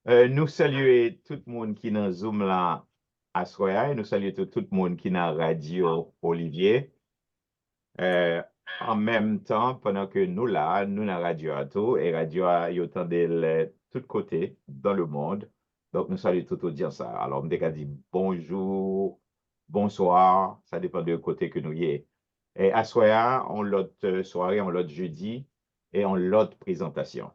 Nous saluons tout le monde qui est dans Zoom là à Soya et nous saluons tout le monde qui est dans Radio Olivier. Euh, En même temps, pendant que nous là, nous dans Radio Ato et Radio a yo tande de tous côtés dans le monde. Donc nous saluons tout audience ça. Alors, on dit bonjour, bonsoir, ça dépend de côté que nous y est. Et à Soya, on l'autre soirée, on l'autre jeudi et on l'autre présentation.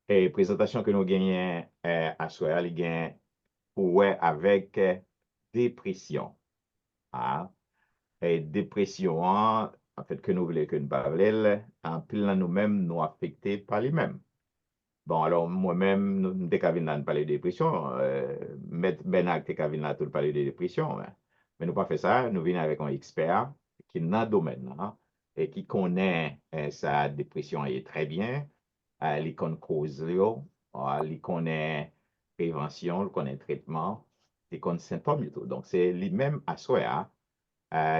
Et présentation que nous gagnons à Soya, il gagne ouais, avec dépression. Ah. Et dépression, hein, en fait, que nous voulons que nous parlions, en pile nous-mêmes, nous affectés par les mêmes. Bon, alors, moi-même, nous sommes là parler de dépression, mettre Benak, t'es là tout parler de dépression, hein. Mais nous pas fait ça, nous venons avec un expert qui est dans le domaine, hein, et qui connaît sa dépression et très bien, il connaît cause, il connaît prévention, il connaît traitement, il connaît symptômes et tout. Donc, c'est lui-même à soi,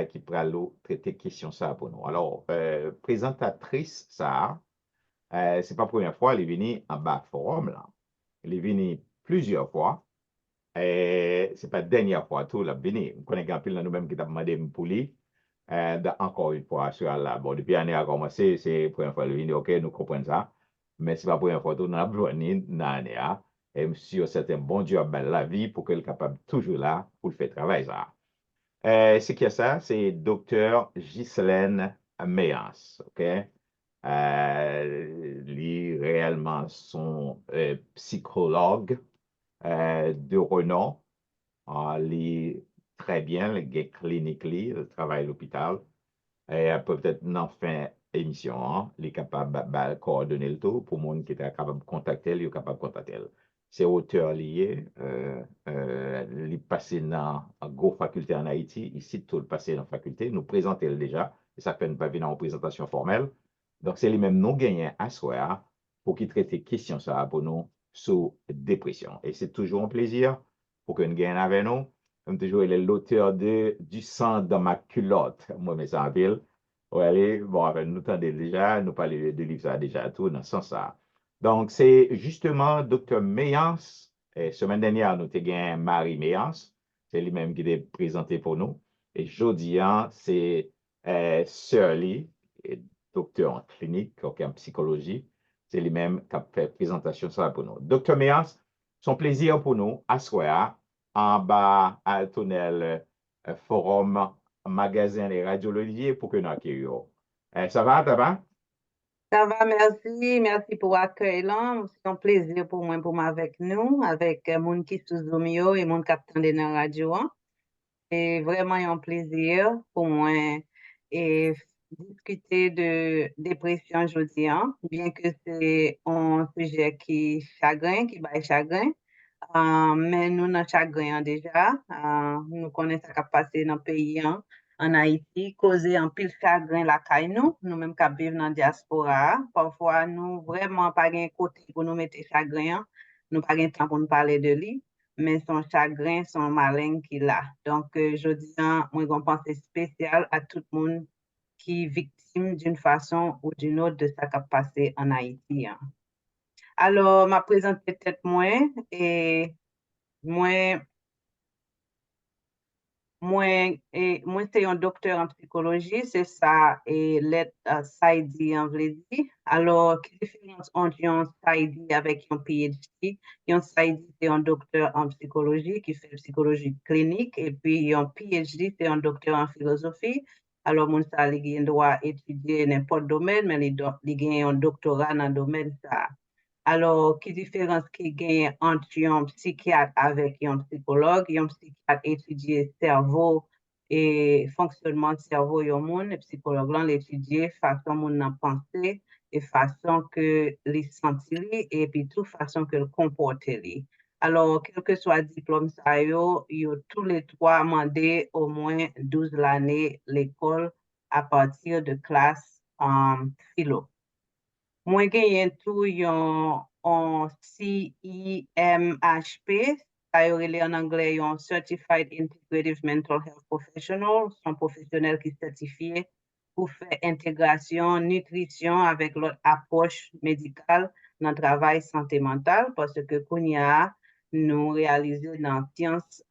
qui pourra traiter question ça pour nous. Alors, présentatrice, ça, c'est pas la première fois, elle est venue en bas forum, là. Elle est venue plusieurs fois. Et c'est pas la dernière fois, tout, la venue. On connaît un peu nous-mêmes qui t'a demandé pour lui. Encore une fois, sur là. Bon, depuis l'année a commencé, c'est la première fois, elle est venue, OK, nous comprenons ça. Mais c'est pas la première fois, tout, nous avons besoin dans l'année, hein. Et monsieur, c'est un bon Dieu à la vie pour qu'elle soit capable toujours là pour le faire travail, ça. C'est qui ça? C'est docteur Ghislaine Méance, OK? Lui, réellement, son psychologue de renom. Lui, très bien, le gars clinique, il travaille à l'hôpital. Et peut-être n'en fin émission, hein, il est capable de coordonner le tout pour le monde qui est capable de contacter, il est capable de contacter. C'est auteur lié, il est passé dans une grosse faculté en Haïti, ici tout le passé dans la faculté, nous présenter déjà, et ça fait une pas venir en présentation formelle. Donc c'est lui-même nous gagner à soir pour qu'il traite questions ça pour nous sur dépression. Et c'est toujours un plaisir pour que nous gagne avec nous. Comme toujours, il est l'auteur de Du sang dans ma culotte. Moi, mais ça en pile. Ouais, allez, bon, enfin, nous t'en déjà, nous parler de livres ça déjà, tout dans ce sens-là. Donc, c'est justement Dr. Méance. Et semaine dernière, nous avons gagné Marie Méance. C'est lui-même qui est présenté pour nous. Et jeudi, hein, c'est Sir Lee, docteur en clinique, donc en psychologie. C'est lui-même qui a fait présentation ça pour nous. Dr. Méance, son plaisir pour nous, à soir, en bas à tunnel forum magasin les radiologies pour que nous accueillions. Ça va? Ça va, merci. Merci pour l'accueil là. C'est un plaisir pour moi pour avec nous, avec mon qui sous Zoom yo et mon capitaine de la radio, hein. C'est vraiment un plaisir pour moi et discuter de dépression aujourd'hui, hein, bien que c'est un sujet qui chagrin, qui va chagrin. Mais nous, dans chagrin déjà, nous connaissons ce qui a passé dans le pays, hein, en Haïti, causer un pile chagrin la caille nous, nous-mêmes qui vivons dans la diaspora. Parfois, nous vraiment pas un côté pour nous mettre chagrin, hein. Nous pas de temps pour nous parler de lui, mais son chagrin, son malin qu'il a. Donc, je dis, hein, moi, je pense spécial à tout le monde qui est victime d'une façon ou d'une autre de ce qui a passé en Haïti, hein. Alors, ma présente peut-être moi et moi, moi, c'est un docteur en psychologie, c'est ça, et lettre Saidi en vrai dit. Alors, quelle différence entre un Saidi avec un PhD? Un Saidi, c'est un docteur en psychologie qui fait psychologie clinique, et puis un PhD, c'est un docteur en philosophie. Alors, mon ça, il doit étudier n'importe domaine, mais il a un doctorat dans le domaine ça. Alors, quelle différence qu'il y a entre un psychiatre avec un psychologue? Un psychiatre étudie le cerveau et fonctionnement du cerveau et monde, le psychologue l'étudie façon mon a pensé et façon que les sentir et puis toute façon que le comporter. Alors, quel que soit le diplôme, ça yo tous les trois mandé au moins 12 l'année l'école à partir de classe philo. Moi, genyen tou yon CEMHP, sa yo rele en anglais yon Certified Integrative Mental Health Professional, son professionnel qui certifié pour faire intégration, nutrition avec l'autre approche médicale dans le travail santé mentale parce que Kounia nous réalisons dans la science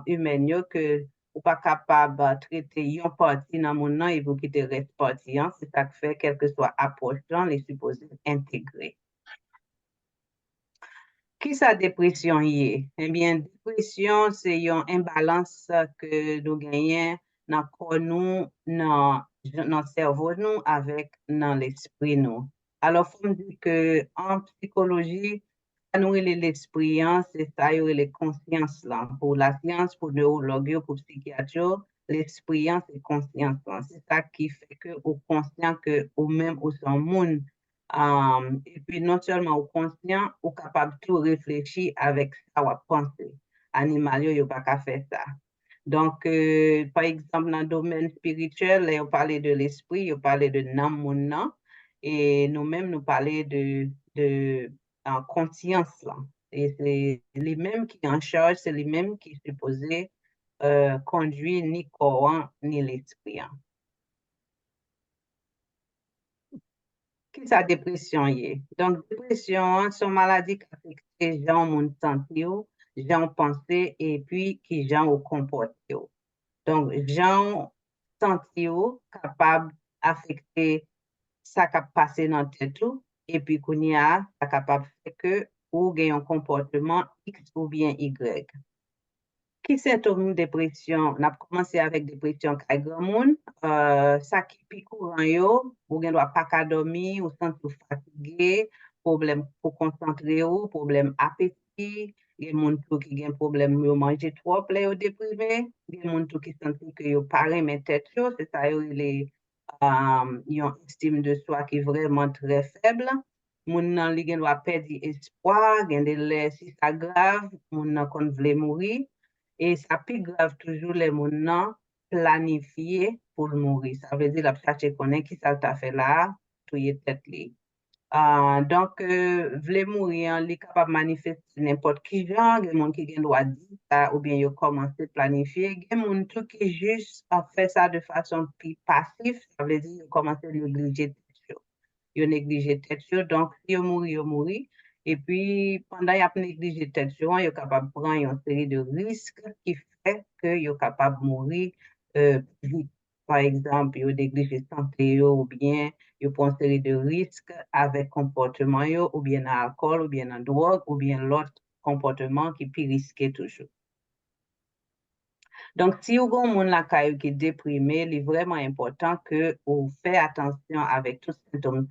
humaine que ou pas capable de traiter une partie dans mon nom et vous quitter reste partie. C'est ça que fait, quelle que soit approche, les supposés intégrer. Qui sa dépression y est? Eh bien, dépression, c'est une imbalance que nous gagnons dans le corps nous, dans le cerveau nous, avec dans l'esprit nous. Alors, il faut dire que en psychologie, ça nous l'esprit, c'est ça, les consciences là. Pour la science, pour neurologue, pour psychiatre, l'esprit, c'est conscience. C'est ça qui fait que au conscient que ou même au son monde. Et puis, non seulement au conscient, ou capable de tout réfléchir avec ça ou penser. Animal, yo pas qu'à faire ça. Donc, par exemple, dans le domaine spirituel, là, on parlait de l'esprit, on parlait de nam, et nous-mêmes, nous parlait de conscience, là. Et c'est les mêmes qui en charge, c'est les mêmes qui supposés conduire ni corps ni l'esprit. Qui sa dépression y est? Donc, dépression, c'est une maladie qui affecte les gens, mon santé, gens pensée et puis qui gens au comporté. Donc, gens santé capable d'affecter ça qui passe dans la tête et puis qu'on y a, ça capable de faire que ou gagne un comportement X ou bien Y. Qui symptômes de dépression? On a commencé avec dépression kay grand monde. Ça qui est courant yo, ou gen doit pas qu'à dormir, ou sentir fatigué, problème pour concentrer ou, problème appétit, gen moun tou qui gen problème yo manger trop, là yo déprimé, gen moun tou qui sentit que yo pas remet tête yo, c'est ça yo les yon estime de soi qui est vraiment très faible. Moun nan li gen doit perdre espoir, gen de lè si ça grave, moun nan kon vle mourir. Et ça plus grave toujours les gens planifiés pour mourir. Ça veut dire la chercher connaît qui ça t'a fait là, tout y est tête li. Donc, vle mourir, li capable de manifester n'importe qui genre, gen moun qui gen droit dire ça, ou bien yo commencé planifier, gen moun tout qui juste a fait ça de façon plus passive, ça veut dire yo commencé à négliger yo négligé tête yo, donc si yo mouri, et puis pendant y a négligé tête yo, yo capable de prendre une série de risques qui fait que yo capable de mourir vite. Par exemple, yo négligé santé yo, ou bien yo prend une série de risques avec comportement yo, ou bien alcool, ou bien en drogue, ou bien l'autre comportement qui peut risquer toujours. Donc, si vous avez un monde qui est déprimé, il est vraiment important que vous fassiez attention avec tous ces symptômes.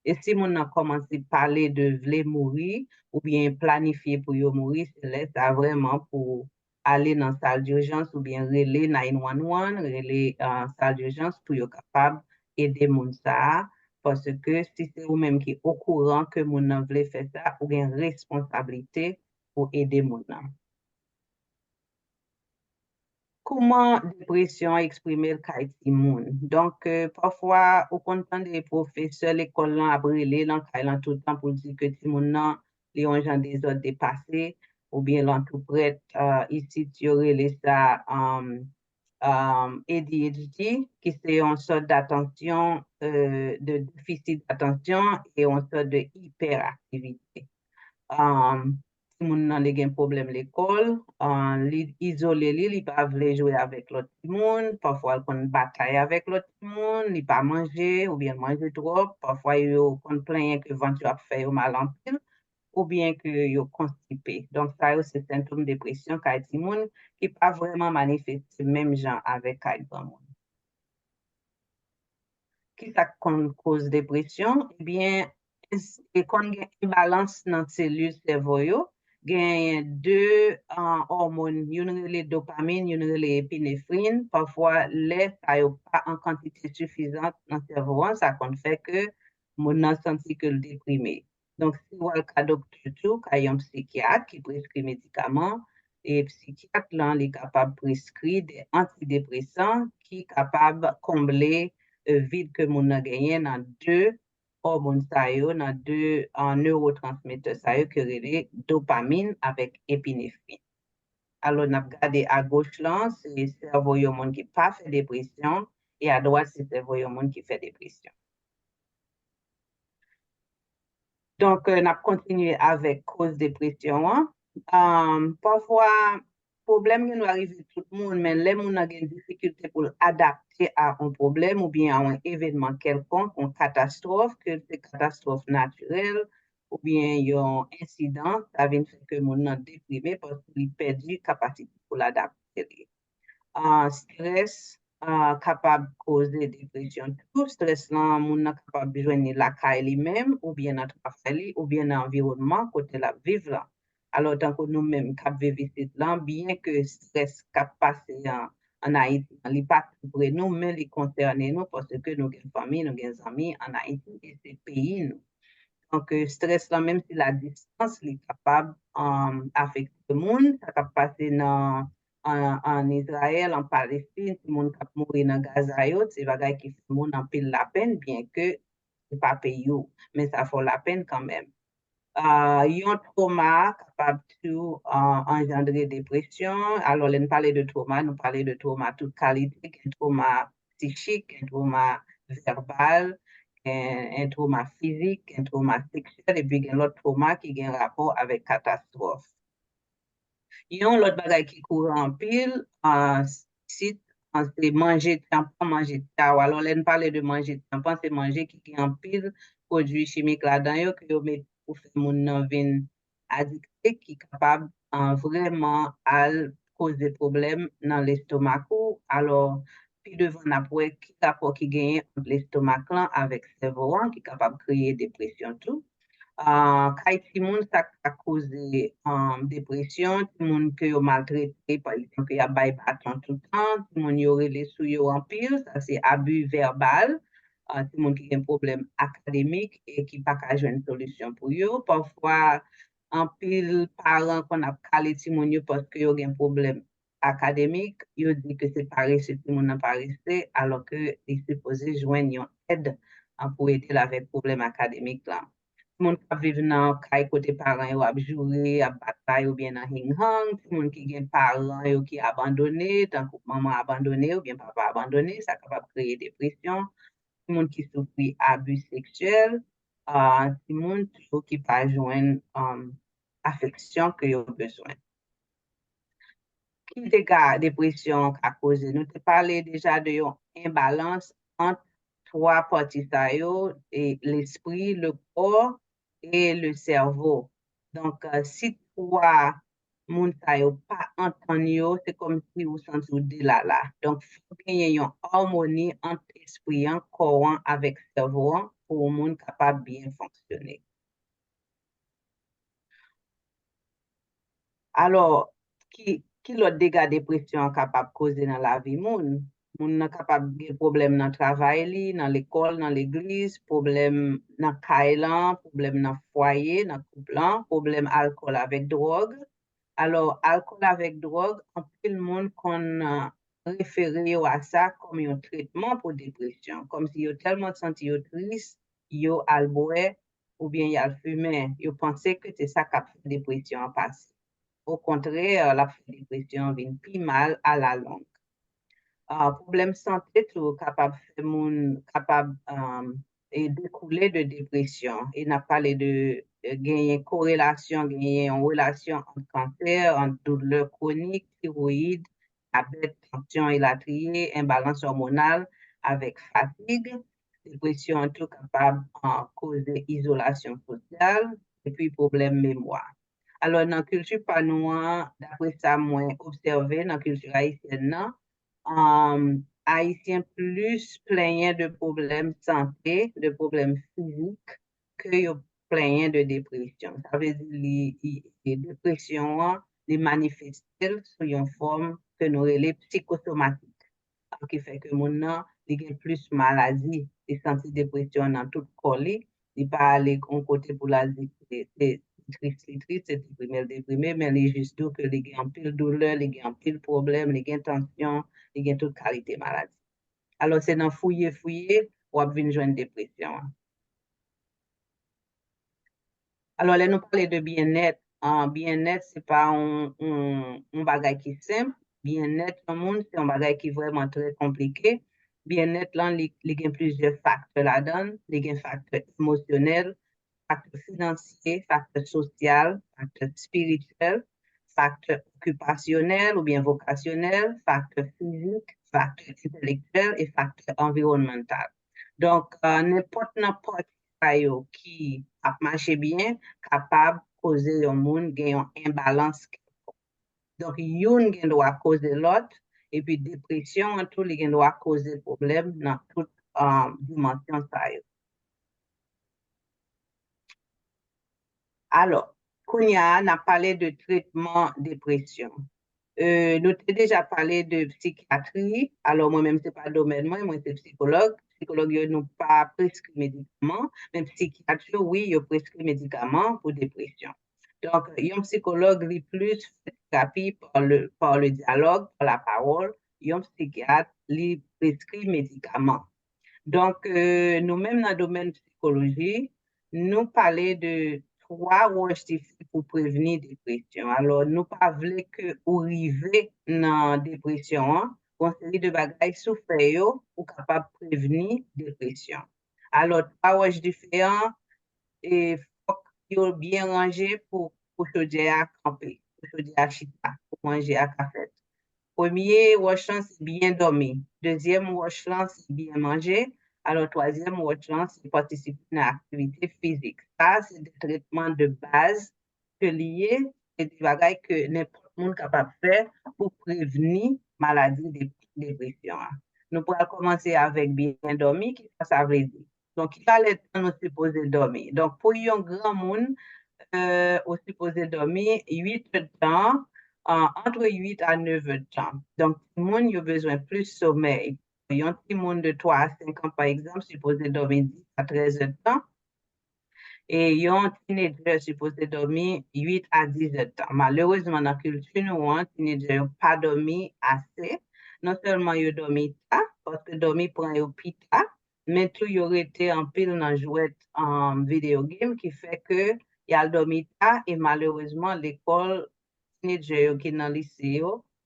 Et si vous a commencé à parler de vouloir mourir ou bien planifier pour mourir, c'est là vraiment pour aller dans la salle d'urgence ou bien relais 911, relais salle d'urgence pour être capable d'aider les gens. Parce que si c'est vous-même qui êtes au courant que vous voulez faire ça, vous avez une responsabilité pour aider les gens. Comment dépression exprimer le cas de moun? Donc, parfois, au content des professeurs, l'école a brûlé, tout le temps pour dire que ti moun nan, li yon jan des autres dépassés, ou bien l'entreprise, ici, tu aurais les ça, ADHD, qui c'est une sorte d'attention, de déficit d'attention et une sorte de hyperactivité. Si moun nan li gen problème l'école, li isolé li pa vle jouer avec l'autre monde, parfois il kon bataille avec l'autre monde, li pa manger ou bien manger trop, parfois yo kon plaint que ventre a fait mal en pile ou bien que yo constipé. Donc ça c'est symptôme dépression kay ti moun qui pas vraiment manifester même gens avec kay grand monde. Qui ça cause dépression? Eh bien, et quand il y a une balance dans les cellules cerveau, il y a deux hormones, une les dopamine, une les épinéphrine. Parfois, les ça pas en quantité suffisante dans le cerveau, ça fait que mon a senti que le déprimé. Donc, si vous avez le cas docteur, il y a un psychiatre qui prescrit médicaments, et le psychiatre là, il est capable de prescrire des antidépresseurs qui sont capables de combler vide que mon a gagné dans deux hormones dans deux neurotransmetteurs que relèvent dopamine avec épinéphrine. Alors, on a regardé à gauche là, c'est le cerveau monde qui pas fait dépression et à droite, c'est le cerveau monde qui fait dépression. Donc, on a continué avec cause dépression. Parfois, problème qui nous arrive tout le monde, mais les gens ont une difficulté pour adapter à un problème ou bien à un événement quelconque, une catastrophe, que c'est catastrophe naturelle ou bien il y a un incident, ça vient faire que les gens sont déprimés parce qu'ils perdent la capacité pour l'adapter. Stress capable de causer dépression. Tout stress là, moun nan capable de joindre la caille lui-même ou bien notre famille ou bien l'environnement côté la vivre là. Alors tant que nous-mêmes cap vivre ici là, bien que stress cap passer en Haïti, il pas pour nous mais il concerne nous parce que nous avons famille, nous avons amis en Haïti et c'est pays nous. Donc, stress là, même si la distance est capable d'affecter le monde, ça peut passer en Israël, en Palestine, tout le monde qui mourir dans Gaza, c'est des qui font le monde en pile la peine, bien que ce n'est pas payé, mais ça fait la peine quand même. Il y a un trauma capable de engendrer dépression. Alors, on parle de trauma, nous parlons de trauma toute qualité, un trauma psychique, un trauma verbal, un trauma physique, un trauma sexuel, et puis un autre trauma qui a un rapport avec catastrophe. Il y a un autre bagage qui court en pile, c'est manger tampon, manger tao. Alors, on parle de manger tampon, c'est manger qui est en pile produits chimiques là-dedans, que vous mettez pour faire mon vin addicté, qui est capable vraiment à causer des problèmes dans l'estomac. Alors, puis devant après, qui rapport qui gagne entre l'estomac avec le cerveau, qui est capable de créer dépression tout. Quand ti moun ça a causé dépression, ti moun que yo maltraité, par exemple, il y a bay bâton tout le temps, ti moun yo relé sou yo en pile, ça c'est abus verbal, ti moun qui a un problème académique et qui pas ka joindre solution pour yo. Parfois, en pile parents qu'on a calé ti moun yo parce que yo a un problème académique, yo dit que c'est pas réussi, ti moun n'a pas réussi, alors que il supposé joindre une aide pour aider avec problème académique là. Moun qui vivent dans kay côté parents yo ap jouer, ap bataille ou bien dans hing-hang, moun qui gen parents yo qui abandonné, tant que maman abandonné ou bien papa abandonné, ça capable créer dépression. Moun qui souffre abus sexuel, moun qui pas joindre affection que yo besoin. Qui dégâts dépression a causé? Nous te parlé déjà de yon imbalance entre trois parties ça yo, et l'esprit, le corps et le cerveau. Donc, si trois moun sa yo pas entend yo, c'est comme si vous sentez de là. Donc, faut qu'il y ait une harmonie entre esprit, corps avec cerveau pour un monde capable bien fonctionner. Alors, qui l'autre dégâts dépression capable de causer dans la vie moun? Moun nan capable de problème dans le travail, dans l'école, dans l'église, problème dans le problème dans le foyer, dans le couple, problème alcool avec drogue. Alors, alcool avec drogue, en plus le monde qu'on référé à ça comme un traitement pour dépression. Comme si yo tellement senti yo triste, yo al boire ou bien yo al fumer. Yo pensé que c'est ça qui a fait dépression en passé. Au contraire, la dépression vient plus mal à la longue. Problème santé tout capable de moun capable et découler de dépression. Et n'a parlé de gagner corrélation, gagner une relation entre cancer, entre douleur chronique, thyroïde, diabète, tension élatriée, imbalance hormonale avec fatigue, dépression tout capable de causer isolation sociale et puis problème mémoire. Alors, dans la culture panois, d'après ça, moi, observé dans la culture haïtienne, Haïtiens plus plaignent de problèmes santé, de problèmes physiques, que plaignent de dépression. Ça veut dire que les dépressions, les manifester sous une forme que nous appelons psychosomatique. Qui fait que mon a plus maladie et sentir dépression dans tout corps, il pas aller en côté pour la triste, c'est déprimé, mais il juste que il a un pile douleur, il a un pile problème, il a tension, il a toute qualité maladie. Alors, c'est dans fouiller, ou à venir joindre dépression. Alors, là, nous parlons de bien-être. Bien-être, c'est pas un bagage qui est simple. Bien-être, le monde, c'est un bagage qui est vraiment très compliqué. Bien-être, là, il y a plusieurs facteurs là-dedans. Il y a un facteur émotionnel, facteur financier, facteur social, facteur spirituel, facteur occupationnel ou bien vocationnel, facteur physique, facteur intellectuel et facteur environnemental. Donc, n'importe qui a marché bien, capable de causer un monde qui a une imbalance. Donc, une qui doit causer l'autre, et puis dépression, tout les qui doit causer problème dans toute dimension. Alors, Kounia a parlé de traitement dépression. Nous avons déjà parlé de psychiatrie. Alors, moi-même, ce n'est pas le domaine, moi, c'est psychologue. Psychologue, nous pas prescrit médicaments, mais psychiatrie, oui, il prescrit médicaments pour dépression. Donc, un psychologue lit plus thérapie par le dialogue, par la parole. Un psychiatre lit prescrit médicaments. Donc, nous-mêmes, dans le domaine de psychologie, nous parlons de 3 roches pour prévenir la dépression. Alors, nous ne voulons pas que vous arrivez dans la dépression, une série de bagages souffrent pour capable prévenir la dépression. Alors, 3 roches différentes et faut qu'ils bien rangés pour choisir à camper, pour choisir à chita, pour manger à café. Premier roche, c'est bien dormir. Deuxième roche, c'est bien manger. Alors, troisième roche, c'est participer à l'activité physique. Ça, c'est des traitements de base que liés, c'est des bagages que n'importe qui est capable de faire pour prévenir maladie de dépression. Nous pourrons commencer avec bien dormir, qu'est-ce que ça veut dire? Donc, il fallait nous supposer dormir. Donc, pour un grand monde, on supposé dormir 8 heures de temps, entre 8 à 9 heures de temps. Donc, tout le monde a besoin de plus de sommeil. Un petit monde de 3 à 5 ans, par exemple, supposé dormir 10 à 13 heures de temps. Et un teenager supposé dormir 8 à 10 heures de temps. Malheureusement, dans la culture, nous, un teenager n'a pas dormi assez. Non seulement il a dormi tard, parce que dormir prend un pita, mais tout il aurait été en pile dans jouet en vidéo game qui fait que il a dormi tard et malheureusement l'école teenager qui est dans le lycée,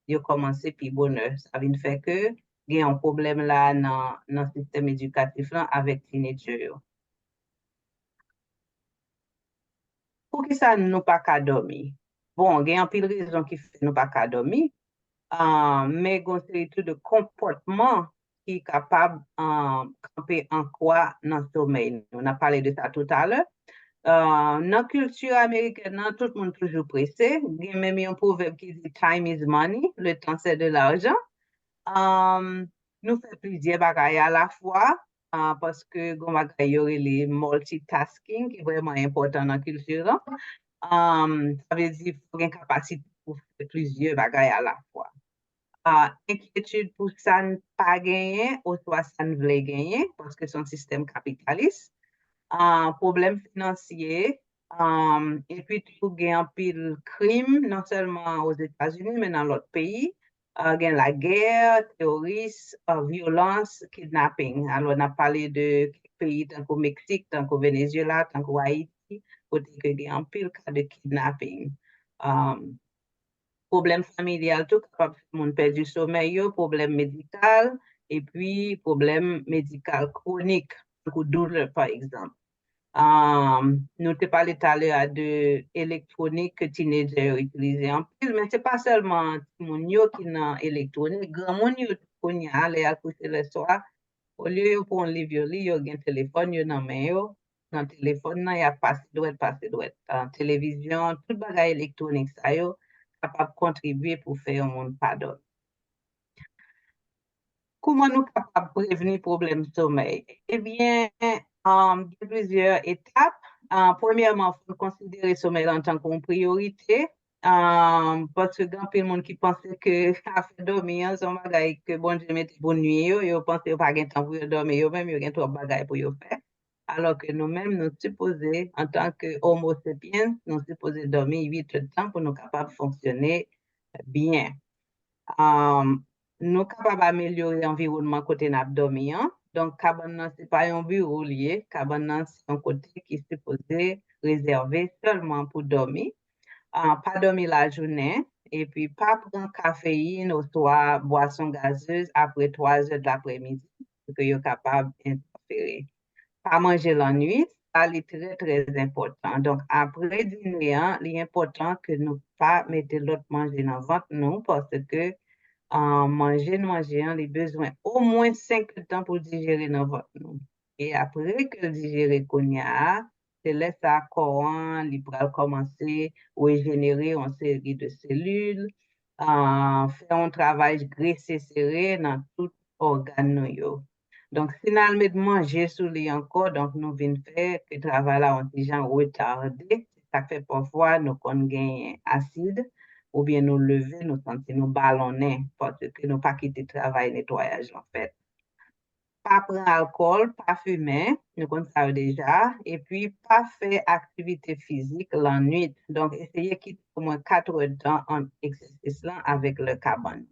il a commencé puis bonheur. Ça veut dire que il y a un problème là dans le système éducatif là avec teenager. Pour qui ça nous pas qu'à dormir? Bon, il y a un pile raison qui fait nous pas qu'à dormir, mais il y a une série de comportements qui est capable de camper en quoi dans le sommeil. On a parlé de ça tout à l'heure. Dans la culture américaine, tout le monde est toujours pressé. Il y a même un proverbe qui dit time is money, le temps c'est de l'argent. Nous faisons plusieurs bagages à la fois parce que nous avons le multitasking qui est vraiment important dans la culture. Ça veut dire qu'il faut une capacité pour faire plusieurs bagages à la fois. Inquiétude pour ça ne pas gagner ou soit ça ne veut gagner parce que c'est un système capitaliste. Problème financier, et puis tout gain un pile crime, non seulement aux États-Unis, mais dans l'autre pays. Gain la guerre, terrorisme, violence, kidnapping. Alors, on a parlé de pays tant qu'au Mexique, tant qu'au Venezuela, tant qu'au Haïti, côté que gain un pile cas de kidnapping. Problème familial, tout capable de monde perd du sommeil, problème médical, et puis problème médical chronique, ou douleur, par exemple. Nous te parlé tout à l'heure de électronique que teenagers utilisent en plus, mais c'est pas seulement mon yo qui n'a électronique, grand monde yo qu'on y aller à coucher le soir, au lieu pour un livre yo un téléphone yo dans main yo, dans téléphone là y a passé doit télévision, tout bagage électronique ça yo capable contribuer pour faire un monde pardon. Comment nous capables de prévenir problème de sommeil? Eh bien, il y a plusieurs étapes. Premièrement, il faut considérer le sommeil en tant qu'une priorité. Parce que grand peu de monde qui pense que à faire dormir, c'est un bagage que bon Dieu mette pour nuit, yo pense que pas de temps pour dormir, yo même yo gen trop bagage pour yo faire. Alors que nous-mêmes, nous supposons, en tant que homo sapiens, nous supposons dormir 8 heures de temps pour nous capables de fonctionner bien. Nous sommes capables d'améliorer l'environnement côté n'a dormi. Donc, cabane, ce n'est pas un bureau lié. Cabane, c'est un côté qui est supposé réservé seulement pour dormir. Pas dormir la journée. Et puis, pas prendre caféine ou soit boisson gazeuse après 3 heures de l'après-midi pour que vous capable d'interférer. Pas manger la nuit. ça, est très, très important. Donc, après dîner, hein, il est important que nous pas mettre l'autre manger dans le ventre, non, parce que manger, hein, les besoins au moins 5 temps pour digérer dans votre nous. Et après que digérer qu'on y a, c'est là ça corps, il va commencer à régénérer une série de cellules, faire un travail graissé serré dans tout organe nous yo. Donc, si nous met manger sous les encore, donc nous venons faire que le travail là, on est retardé. Ça fait parfois nous qu'on gagne acide ou bien nous lever, nous sentir nous ballonner parce que nous pas quitter le travail nettoyage en fait. Pas prendre alcool, pas fumer, nous connaissons déjà, et puis pas faire activité physique la nuit. Donc, essayez de quitter au moins 4 heures de temps en exercice là avec le carbone.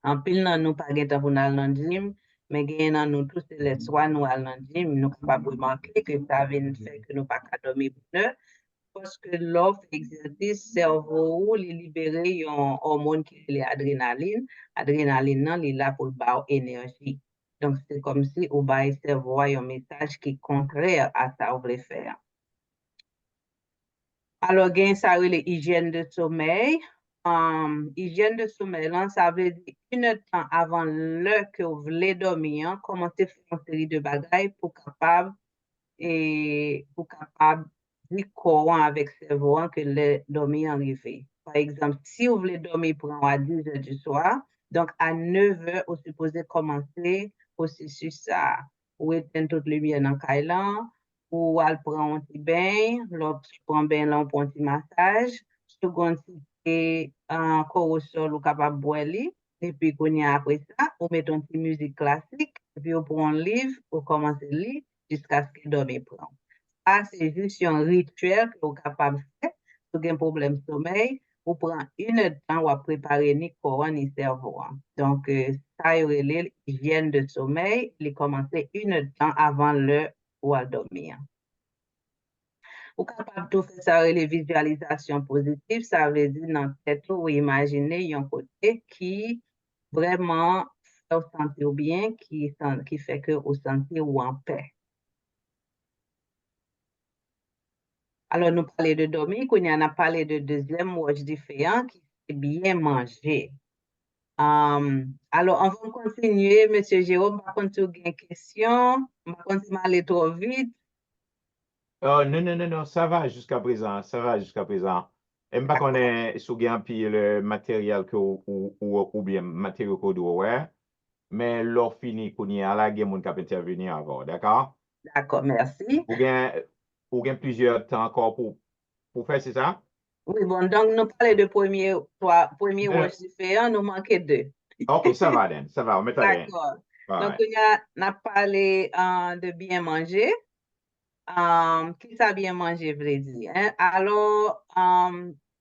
En pile, nous pas de temps pour aller dans le gym, mais gagnant nous tous les soirs, nous allons dans le gym, nous sommes capables de remarquer que ça vient faire que nous pas dormir bonheur. Parce que l'offre exercice, cerveau, il libère une hormone qui est l'adrénaline. Adrénaline, non, il est là pour avoir énergie. Donc, c'est comme si on va cerveau un message qui est contraire à ça qu'on veut faire. Alors, gain, ça c'est l'hygiène de sommeil. Hygiène de sommeil, là, ça veut dire une temps avant l'heure que vous voulez dormir, commencez à faire une série de bagailles pour capable dire courant avec cerveau que le dormir arrivé. Par exemple, si vous voulez dormir pour à 10 heures du soir, donc à 9 heures, vous supposez commencer processus ça. Ou éteindre toute lumière dans le là, ou à prendre un petit bain, lorsque prend bain là, on prend un petit massage. Second, c'est encore au sol, ou capable de boire. Et puis, après ça, on met une petite musique classique, et puis on prend un livre, on commence à lire jusqu'à ce qu'il dorme prend. Ça, c'est juste un rituel que vous êtes capable de faire. Si vous avez un problème de sommeil, vous prenez une heure de temps pour préparer ni corps ni cerveau. Donc, ça, c'est l'hygiène de sommeil. Il commence une heure de temps avant l'heure où à dormir. Vous êtes capable de faire ça, les visualisations positives, ça veut dire dans la tête, vous imaginez un côté qui vraiment fait vous sentir bien, qui fait que vous sentez en paix. Alors, nous parlons de dormir, qu'on y en a parlé de deuxième watch différent, qui c'est bien manger. Alors, on va continuer, M. Jérôme, par contre, si vous avez une question, on va continuer à aller trop vite. Oh, non, non, non, non, ça va jusqu'à présent, ça va jusqu'à présent. Et pas qu'on est sous puis le matériel que ou bien matériel que vous ouais, mais l'or fini qu'on y a là, il y a mon cap intervenir avant, d'accord? D'accord, merci. Ou bien plusieurs temps encore pour faire, c'est ça? Oui, bon, donc nous parlons de premier Euh, watch différent, nous manquons deux. ok, ça va, then, ça va, on met rien. D'accord. Donc, Ouais. on a parlé de bien manger. Qui ça bien manger, veut dire. Hein? Alors,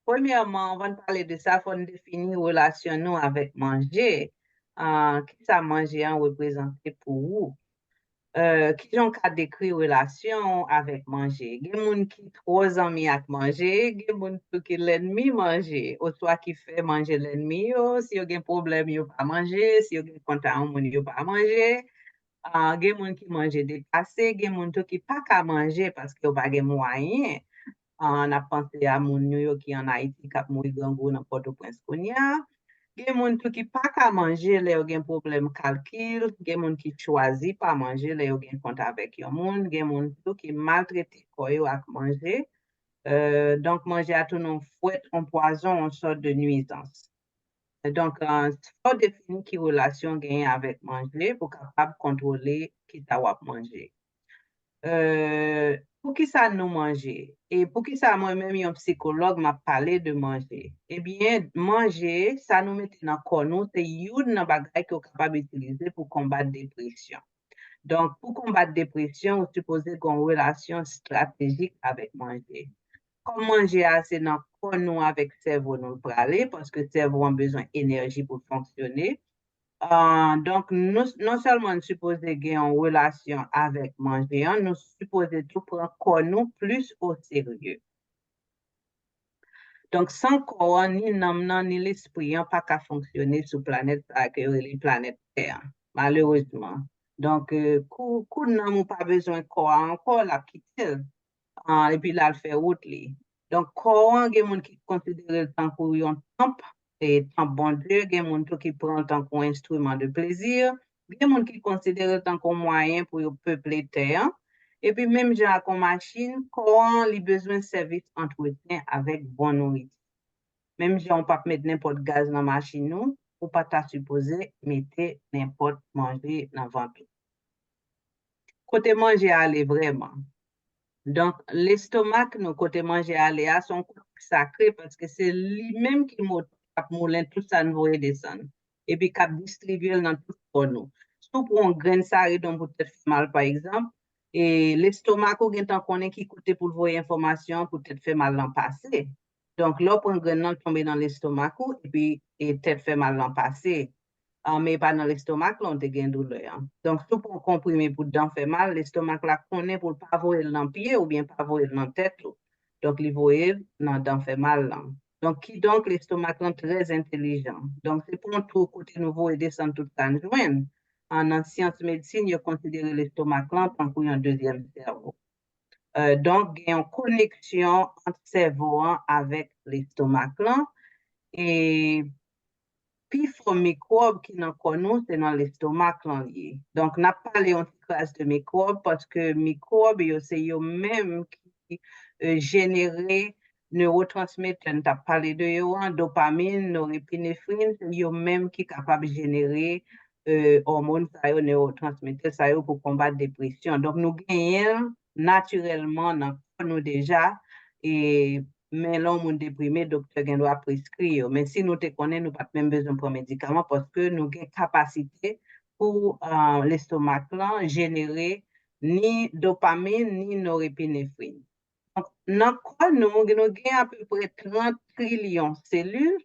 premièrement, avant de parler de ça, il faut définir relation nous avec manger. Qui ça manger en représenté pour vous? Qui ont qu'à décrire relation avec manger? Il y a des gens qui trop amis avec manger, il y a des gens qui l'ennemi manger, ou soit qui fait manger l'ennemi, si il y a un problème, il pas manger, si il y a un contact, il pas manger. Il y a des gens qui mangent dépassé, il y a des gens qui pas qu'à manger parce qu'ils n'ont pas de moyens. On a pensé à mon qui en Haïti, qui a mouru dans Port-au-Prince. Il y a des gens qui pas qu'à manger, ils ont un problème calcul. Il y a des gens qui choisissent pas manger, ils ont un compte avec les gens. Il y a des gens qui maltraitent à manger. Donc, manger à tout le monde fouette, un poison, une sorte de nuisance. Donc, il faut définir quelle relation gagne avec manger pour capable contrôler qui ça va manger. Pour qui ça nous manger? Et pour qui ça moi-même, un psychologue m'a parlé de manger? Eh bien, manger, ça nous met dans le corps, nous, c'est une bagaille qu'on est capable d'utiliser pour combattre la dépression. Donc, pour combattre la dépression, vous supposez qu'on a une relation stratégique avec manger. Comme manger assez dans le corps, nous, avec le cerveau, nous parler, parce que le cerveau a besoin d'énergie pour fonctionner. Donc, nous, non seulement nous supposons gagner en relation avec manger, nous supposons tout prendre nous plus au sérieux. Donc, sans corps, ni l'âme, ni l'esprit, pas qu'à fonctionner sur la planète Terre, malheureusement. Donc, kou nan mou pa bezwen kwa anko la kitel. Et puis là, le fait route li. Donc, quand gen moun qui considère le temps pour yon temple, et temps bon Dieu, gen moun tout qui prend le temps comme instrument de plaisir, gen moun qui considère le temps comme moyen pour yon peupler terre, et puis même genre comme machine, quand li besoin de service entretien avec bon nourriture. Même si on pas mettre n'importe gaz dans la machine nous, ou pas ta supposé mettre n'importe manger dans le ventre. Côté manger aller vraiment. Donc, l'estomac, nous, côté manger aller, a son côté sacré parce que c'est lui-même qui moulin tout ça nous voyait descendre. Et puis, qui distribue dans tout le corps nous. Surtout pour un grain de salé dont peut-être fait mal, par exemple. Et l'estomac, ou gen tant qu'on est qui coûte pour voir information, peut-être fait mal l'an passé. Donc, là, pour un grain tomber dans l'estomac, et puis, et peut-être fait mal l'an passé. Mais pas dans l'estomac, là, on te gagne douleur. Donc, tout pour comprimer pour dents fait mal, l'estomac là connaît pour pas voir dans le pied ou bien pas voir dans la tête. Donc, il voit dans dents fait mal là. Donc, l'estomac là très intelligent. Donc, c'est pour un tout côté nouveau et descendre tout ça joindre. En sciences médecine, il considère l'estomac là comme un deuxième cerveau. Donc, il y a une connexion entre cerveau avec l'estomac là. Et puis, les microbes qui nous connaissent, c'est dans l'estomac. Donc, on a parlé en classe de microbes parce que microbes, c'est eux-mêmes qui génèrent neurotransmetteurs. On a parlé de eux, dopamine, norépinéphrine, c'est eux-mêmes qui sont capables de générer hormones, neurotransmetteurs pour combattre la dépression. Donc, nous gagnons naturellement dans nous déjà. Et mais là, on déprimé, docteur doit prescrire. Mais si nous te connaissons, nous pas même besoin de médicaments parce que nous avons capacité pour l'estomac là générer ni dopamine ni norépinéphrine. Donc, dans quoi nous avons à peu près 30 trillions de cellules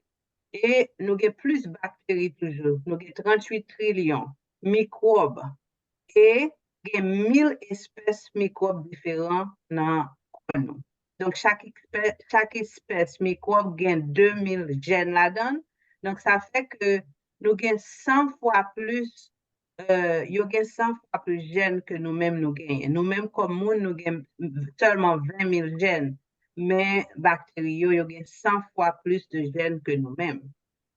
et nous avons plus de bactéries toujours. Nous avons 38 trillions de microbes et 1000 espèces de microbes différents dans nous. Donc, chaque espèce microbe gagne 2000 gènes là-dedans. Donc, ça fait que nous gagnons 100 fois plus, de 100 fois plus gènes que nous-mêmes nous gagnons. Nous-mêmes, comme monde, nous gagnons seulement 20 000 gènes. Mais bactéries, ils gagnent 100 fois plus de gènes que nous-mêmes.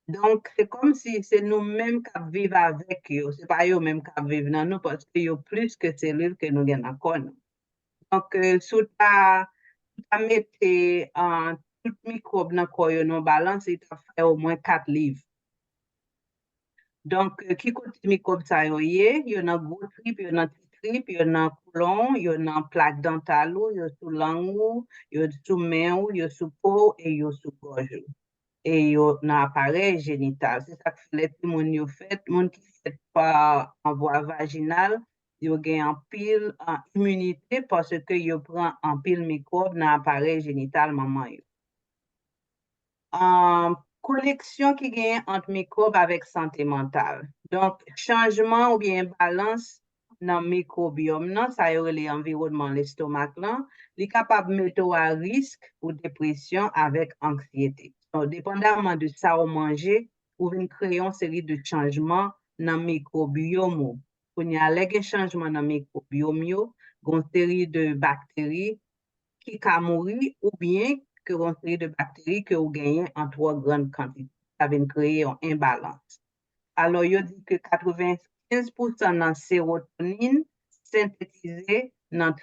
Donc, c'est comme si c'est nous-mêmes qui vivons avec eux. Ce n'est pas eux-mêmes qui vivent dans nous parce qu'il y a plus de cellules que nous gagnons encore. Donc, sous ta mettre tout microbe dans le corps, nous balance, il t'a fait au moins 4 livres. Donc, qui côté microbe ça y a un gros trip, il y a un petit trip, il y a un colon, il y a une plaque dentale, il y a sous langue, il y a sous main, il y a sous peau et il y a sous gorge. Et il y a un appareil génital. C'est ça que les gens fait, les gens qui fait par en voie vaginale, ils ont un pile en immunité parce que ils prennent un pile microbe dans l'appareil génital maman. Connexion qui gagne entre microbes avec santé mentale. Donc, changement ou bien balance dans le microbiome, ça y est l'environnement, l'estomac, il est capable de mettre à risque pour dépression avec anxiété. Donc, dépendamment de ça, on mange, ou vient créer une série de changements dans le microbiome. Quand il y a des changements dans le microbiome, il y a une série de bactéries qui peuvent mourir ou bien que une série de bactéries que vous gagnez en trop grande quantité. Ça vient créer une imbalance. Alors, il dit que 95% de la sérotonine synthétisée dans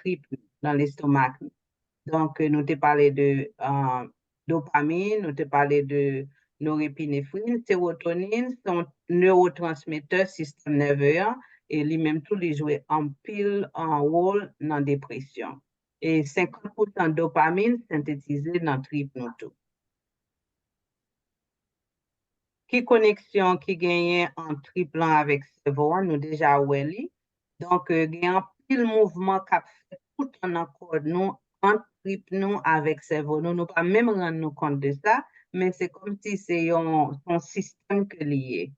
l'estomac. Donc, nous te parlé de dopamine, nous te parlé de norépinéphrine, sérotonine, sont neurotransmetteurs système nerveux et lui-même tous les jouer en pile en rôle dans la dépression. Et 50% de dopamine synthétisée dans le trip nous tout. Qui connexion qui gagne en triplant avec cerveau, nous déjà oueli. Donc, il y a un pile mouvement qui fait tout en accord nous entre nous avec cerveau. Nous ne pas même rendre nous compte de ça, mais c'est comme si c'est un système que lié.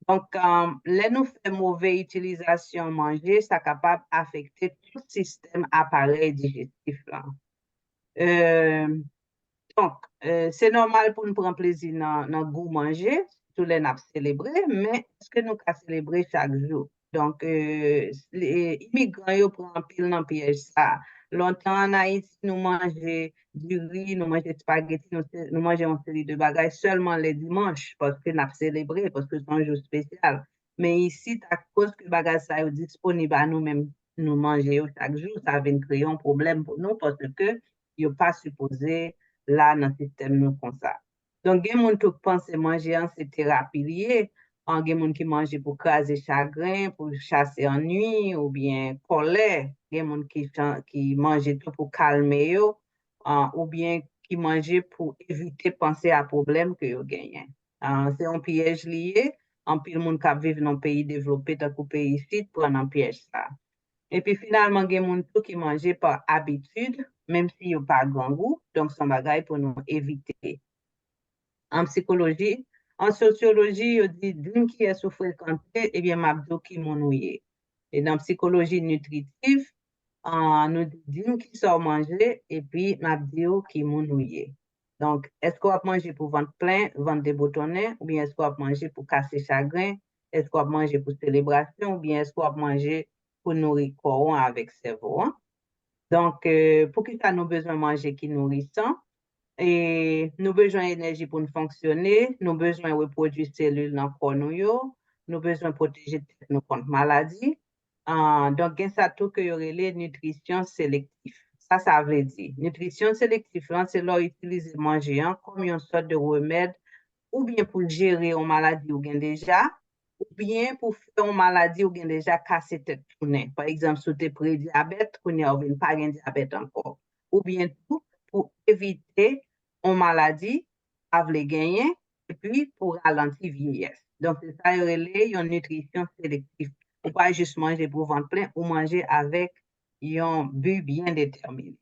Donc, là, nous fait mauvaise utilisation manger, ça capable d'affecter tout le système appareil digestif là. Donc, c'est normal pour nous prendre plaisir dans le goût manger, surtout les n'a célébré, mais est-ce que nous avons célébré chaque jour? Donc, les immigrants, ils prennent un pile dans le piège ça. Longtemps en Haïti, nous mangeons du riz, nous mangeons des spaghettis, nous mangeons une série de bagages seulement les dimanches parce que nous avons célébré, parce que c'est un jour spécial. Mais ici, à cause que les bagages sont disponibles à nous-mêmes, nous manger chaque jour, ça vient créer un problème pour nous parce que ils ne pas supposé là dans le système nous comme ça. Donc, il y a des gens qui pensent manger en c'est thérapie liée. Il y a des gens qui mangent pour craser chagrin, pour chasser ennui ou bien colère. Il y a des gens qui mangent tout pour calmer eux, ou bien qui mangent pour éviter de penser à problème que vous gagnez. C'est un piège lié. En pile monde qui vivent dans un pays développé, dans un pays ici, prend un piège ça. Et puis finalement, il y a des gens qui mangent par habitude, même s'il n'y a pas grand goût. Donc, c'est un bagage pour nous éviter. En psychologie, en sociologie, on dit d'une qui est sous fréquenté, eh bien, m'abdo qui monouye. Et dans psychologie nutritive, nous disons qui sont manger et puis m'abdo qui monouye. Donc, est-ce qu'on va manger pour ventre plein, ventre déboutonné, ou bien est-ce qu'on va manger pour casser chagrin, est-ce qu'on va manger pour célébration, ou bien est-ce qu'on va manger pour nourrir corps avec cerveau. Hein? Donc, pour qui ça nous besoin de manger qui nourrissant? Et nous besoin d'énergie pour nous fonctionner, nous besoin de reproduire cellules dans le corps nous besoin de protéger nous contre maladie. Donc, il y a ça tout que y aurait les nutrition sélective. Ça veut dire. Nutrition sélective, c'est là utiliser manger comme une sorte de remède ou bien pour gérer une maladie ou bien déjà, ou bien pour faire une maladie ou bien déjà casser tête tournée. Par exemple, si tu es pré-diabète, tu n'as pas de diabète encore. Ou bien tout pour éviter une maladie avec les gagner et puis pour ralentir vieillesse. Donc, c'est ça, une nutrition sélective. Ou pas juste manger pour ventre plein ou manger avec un but bien déterminé.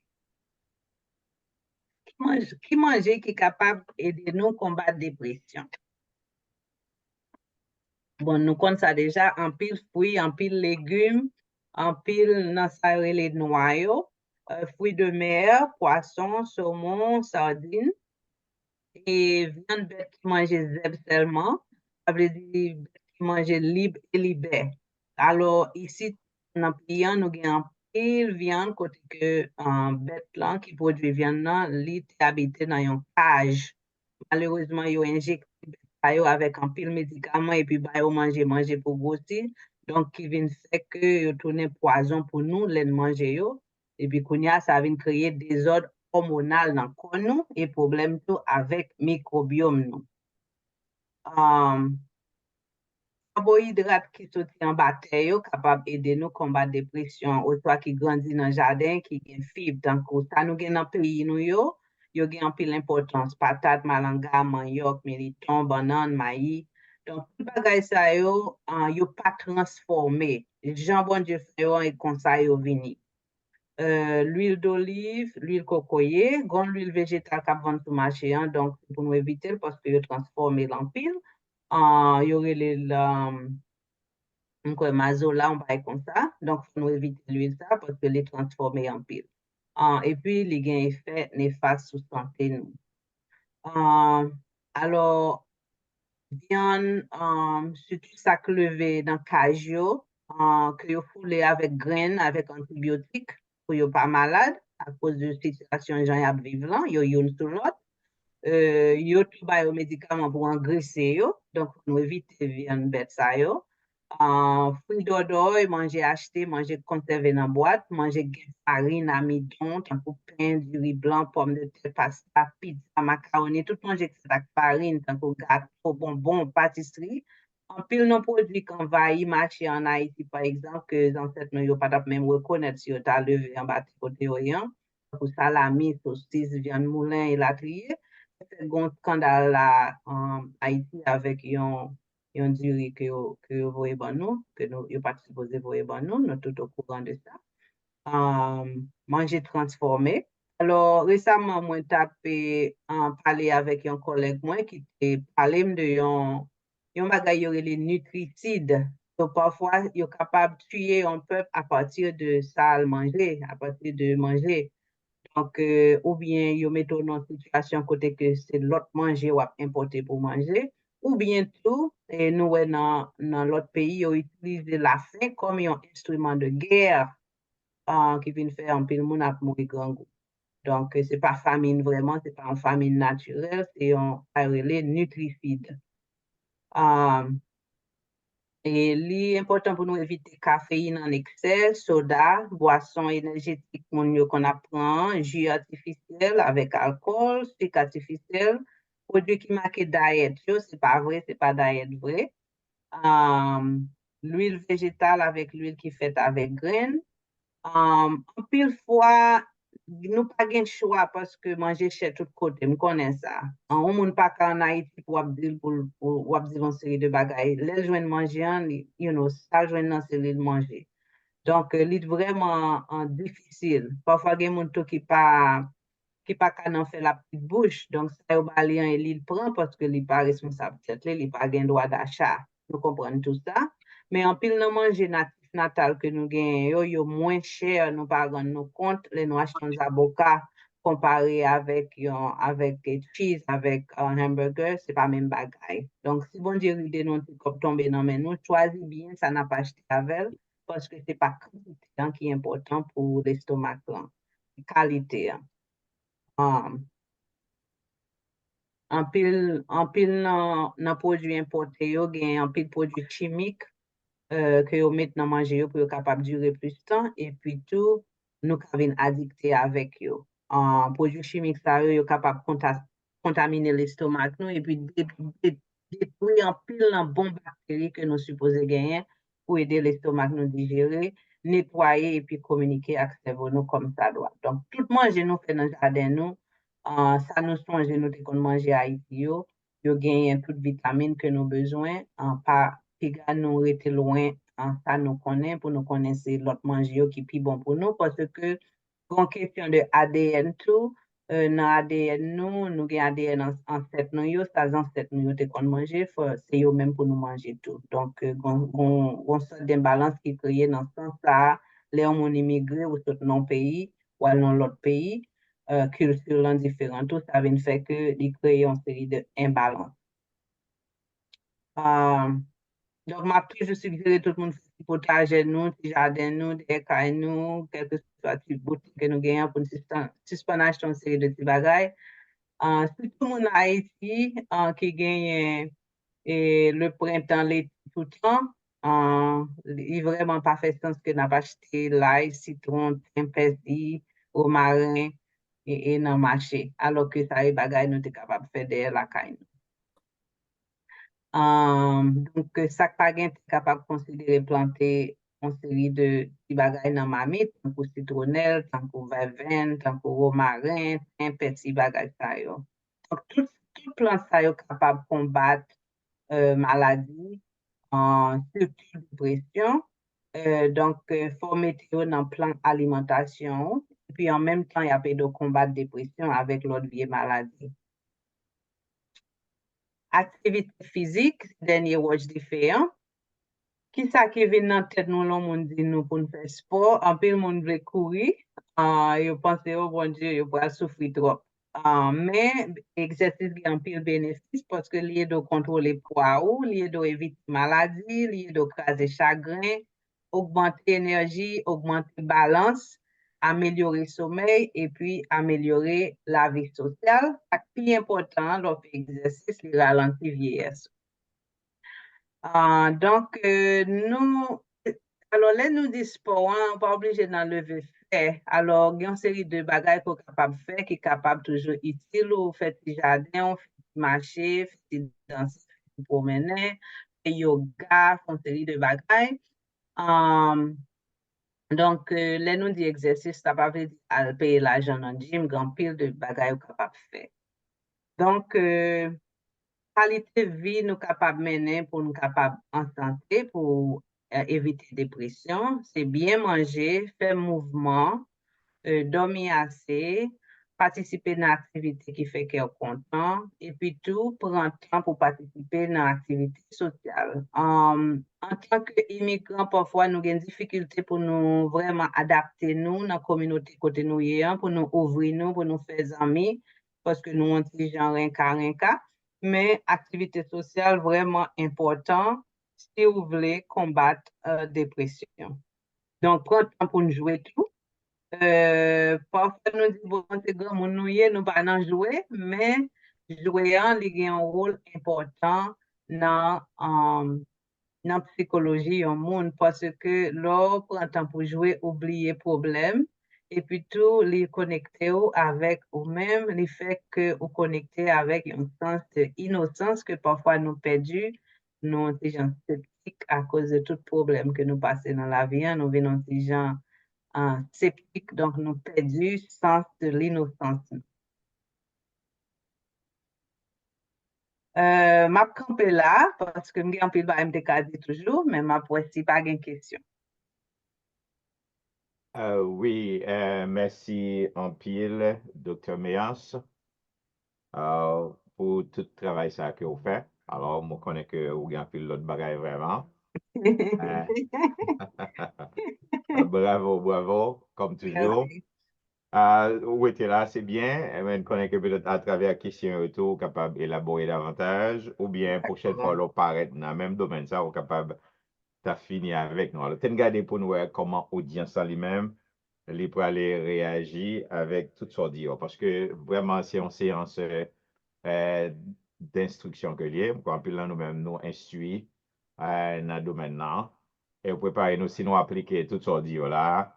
Qui manger qui est capable d'aider nous à combattre la dépression? Bon, nous connaissons ça déjà, en pile fruits, en pile légumes, en pile dans ça les noyaux, fruits de mer, poissons, saumon, sardines, et viande bête qui mange zèbre seulement, ça veut dire bête qui mange libre et libère. Alors, ici, dans le pays, nous avons pile viande côté que bête là, qui produit viande là, li habité dans une cage. Malheureusement, ils ont injecté avec un pile médicament et puis ils manger pour grossir. Donc, qui vient faire que ils tournent poison pour nous, les manger. Et puis, ça vient créer des ordres hormonal dans le corps nous et problème tout avec microbiome nous. Carbohydrates qui sont en bataille capable d'aider nous combattre la dépression, ou soit qui grandit dans le jardin, qui a fibre. Donc, ça nous gagne dans le pays nous yo gagne un peu l'importance. Patate, malanga, manioc, militon, banane, maïs. Donc, tout bagay ça yo pas transformé. Jambon de feu et comme ça yo vini. L'huile d'olive, l'huile cocoyer, l'huile végétale qui vend sur le marché, hein, donc pour nous éviter parce que transformé en pile. Il y aurait les mazola, on va comme ça, donc pour nous éviter l'huile ça parce que les transformé en pile. Et puis, les gains effets néfastes sur santé nous. Alors, viande, surtout ça que levé dans cajou, que vous foulez avec graines, avec antibiotiques, pour ne pas malade, à cause de la situation que j'en vivre là, yo une sur l'autre. Yo tout ba médicaments pour engraisser yo, donc nous éviter viande bête ça yo. Fruits d'odoy, manger acheté, manger conservé dans boîte, manger farine, amidon, tant pour pain, du riz blanc, pommes de terre, pasta, pizza, macaroni, tout manger avec farine, tant pour gâteau, bonbons, pâtisserie. En pile non produits qui envahissent marché en Haïti, par exemple, que les ancêtres n'ont pas même reconnaître si on t'a levé en bas de côté orient, pour salami, saucisse, viande moulin et latrier. C'est un scandale là en Haïti avec un jury que vous voyez nous, que nous n'avons pas supposé voir nous, nous sommes tout au courant de ça. Manger transformé. Alors, récemment, moi, j'ai parlé avec un collègue moi qui a parlé de un bagage les nutricides. Donc, parfois, il est capable de tuer un peuple à partir de ça manger, à partir de manger. Donc, ou bien, ils mettent dans une situation côté que c'est l'autre manger ou importer pour manger. ou bien tout, et nous, dans l'autre pays, ils utilisent la faim comme un instrument de guerre qui vient faire un peu le monde à mourir grand goût. Donc, c'est pas famine vraiment, c'est pas une famine naturelle, c'est un relais nutricide. Um, et l'important pour nous éviter caféine en excès, soda, boissons énergétiques qu'on apprend, jus artificiel avec alcool, sucre artificiel, produits qui marquent diet, c'est pas vrai, c'est pas diet vrai. L'huile végétale avec l'huile qui fait avec graines. En pile fois, nous pas gen choix parce que manger chez tout côté, me connais ça. On moun pas qu'en Haïti pour abdil pour abdil une série de bagailles. Les joindre manger, ça joindre dans série de manger. Donc, c'est vraiment difficile. Parfois, il y a des gens qui pas qu'à faire la petite bouche. Donc, ça, il aller et il prend parce que il pas responsable. Il pas gain droit d'achat. Nous comprenons tout ça. Mais en pile, nous manger natal que nous gagnons, yo moins cher, nous pas rendre nous compte, les nous achetons des avocats comparé avec, avec cheese, avec un hamburger, c'est pas même bagaille. Donc, si bon Dieu, l'idée nous tomber dans mais nous choisis bien, ça n'a pas acheté avec, parce que c'est pas quantité qui est important pour l'estomac, qualité. Um, en pile dans produit importé, yo gen en pile produit chimique que yo met dans manger yo pour yo capable durer plus de temps et puis tout nous kavin addicté avec yo. En produit chimique ça yo capable contaminer l'estomac nous et puis détruire en pile dans bon bactéries que nous supposons gagner pour aider l'estomac nous digérer, nettoyer et puis communiquer avec le cerveau nous comme ça doit. Donc tout manger nous fait dans le jardin nous ça nous songe nous te kon manger à Haïti yo gagne toute vitamine que nous besoin pas piga nous rester loin ça nous connaît pour nous connaître l'autre manger qui plus bon pour nous parce que en question de ADN tout dans ADN nous avons ADN ancêtre nous yo ça ancêtre nous te kon manger c'est yo même pour nous manger tout donc on sorte d'imbalance qui créé dans ce sens ça les hommes immigrés ou tout non pays ou dans l'autre pays culture différente, tout ça vient faire que il crée une série d'imbalances. Donc, ma plus, je suggère tout le monde faire potager nous, petit jardin nous, des cailles nous, quel que soit le boutique que nous gagnons pour suspendre acheter une série de petits bagages. Si tout le monde a Haïti qui gagne le printemps, l'été, tout le temps, il n'est vraiment pas fait sens que n'a pas acheté l'ail, citron, thym, persil, romarin et dans le marché, alors que ça est bagaille nous sommes capables de faire derrière la caille. Donc, ça pas gain capable de considérer planter une série de petits bagailles dans ma mythe, tant que citronnelle, tant que verveine, tant que romarin, un petit bagage ça yo. Donc, tout plante ça yo capable de combattre maladie, surtout dépression. Donc, il faut mettre dans le plan alimentation. Et puis, en même temps, il y a de combattre dépression avec l'autre vieille maladie. Activité physique, dernier watch différent. Qui ça qui vient dans tête nous, le monde dit nous pour nous faire sport. En peu, le monde veut courir. Je pense, oh bon Dieu, je vais souffrir trop. Mais exercice a un pile bénéfice parce que lié de contrôler poids ou lié de éviter maladie, lié de craser chagrin, augmenter énergie, augmenter balance, améliorer sommeil et puis améliorer la vie sociale. C'est plus important dans l'exercice, il ralentit vieillesse. Donc, nous, alors là, nous disons sport, on n'est pas obligé d'enlever faire. Alors, il y a une série de bagages qu'on est capable de faire, qui est capable toujours utile, ou faire du jardin, on fait du marché, faire du danser, du promener, yoga, une série de bagages. Donc, là, nous disons exercice, ça va veut dire à payer l'argent dans le gym, grand pile de bagages qu'on est capable de faire. Donc, qualité de vie nous capables de mener pour nous capables en santé, pour éviter dépression, c'est bien manger, faire mouvement, dormir assez, participer dans l'activité qui fait qu'on est content, et puis tout, prendre temps pour participer dans l'activité sociale. En tant qu'immigrants, parfois, nous avons des difficultés pour nous vraiment adapter nous dans la communauté côté nous, pour nous ouvrir nous, pour nous faire amis, parce que nous, on dit genre rinca. mais activité sociale vraiment important si vous voulez combattre dépression. Donc, prendre temps pour nous jouer tout. Parfois, nous disons, bon, c'est grand, nous pas nan jouer, mais jouer a un rôle important dans la psychologie au monde parce que là, prend temps pour jouer, oublier problème, et puis tout, les connecter avec ou-même, les fait que vous connectez avec un sens d'innocence que parfois nous perdons, nous, des gens sceptiques à cause de tout problème que nous passons dans la vie, nous venons des gens sceptiques, donc nous perdons le sens de l'innocence. M'a campé là parce que m'gen pile ba m'te ka di toujours, mais m'a si pas gen question. Oui, merci en pile, Dr. Méas, pour tout le travail ça que vous faites. Alors, je connais que vous avez pile l'autre bagaille vraiment. Euh, bravo, bravo, comme toujours. Merci. Où était là, c'est bien. Je connais que peut-être à travers question et tout, capable d'élaborer davantage, ou bien prochaine fois, l'on paraît dans le même domaine, ça, on capable de finir avec nous. Alors, regardez pour nous voir comment l'audience en lui-même, les pour aller réagir avec toutes sortes d'idées. Parce que vraiment, c'est une séance d'instruction que lié. Quand puis là, nous-mêmes, nous instruire dans le domaine là. Et préparer nous, sinon appliquer toutes sortes d'idées là.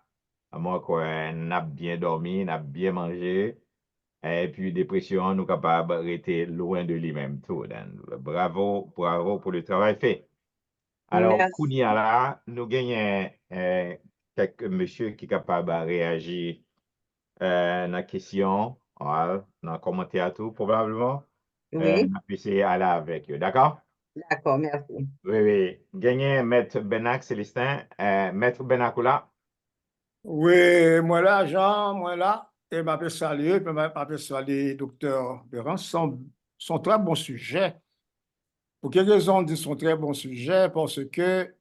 À moins qu'on a bien dormi, on a bien mangé. Et puis, dépression, nous capables de rester loin de lui-même. Tout. Donc, bravo, bravo pour le travail fait. Alors, Merci. Kounia là, nous gagnons quelques monsieur qui sont capables de réagir dans la question, voilà, dans le commentaire tout, probablement. Oui, On peut essayer d'aller avec eux, d'accord? d'accord, merci. Oui, oui. Gagné Maître Benac Célestin, Maître Benacula. Oui, moi là, Jean, moi là, et m'a fait saluer, puis m'a fait saluer docteur Béran, sont très bons sujets. Pour quelle raison dit sont très bons sujets? Parce que,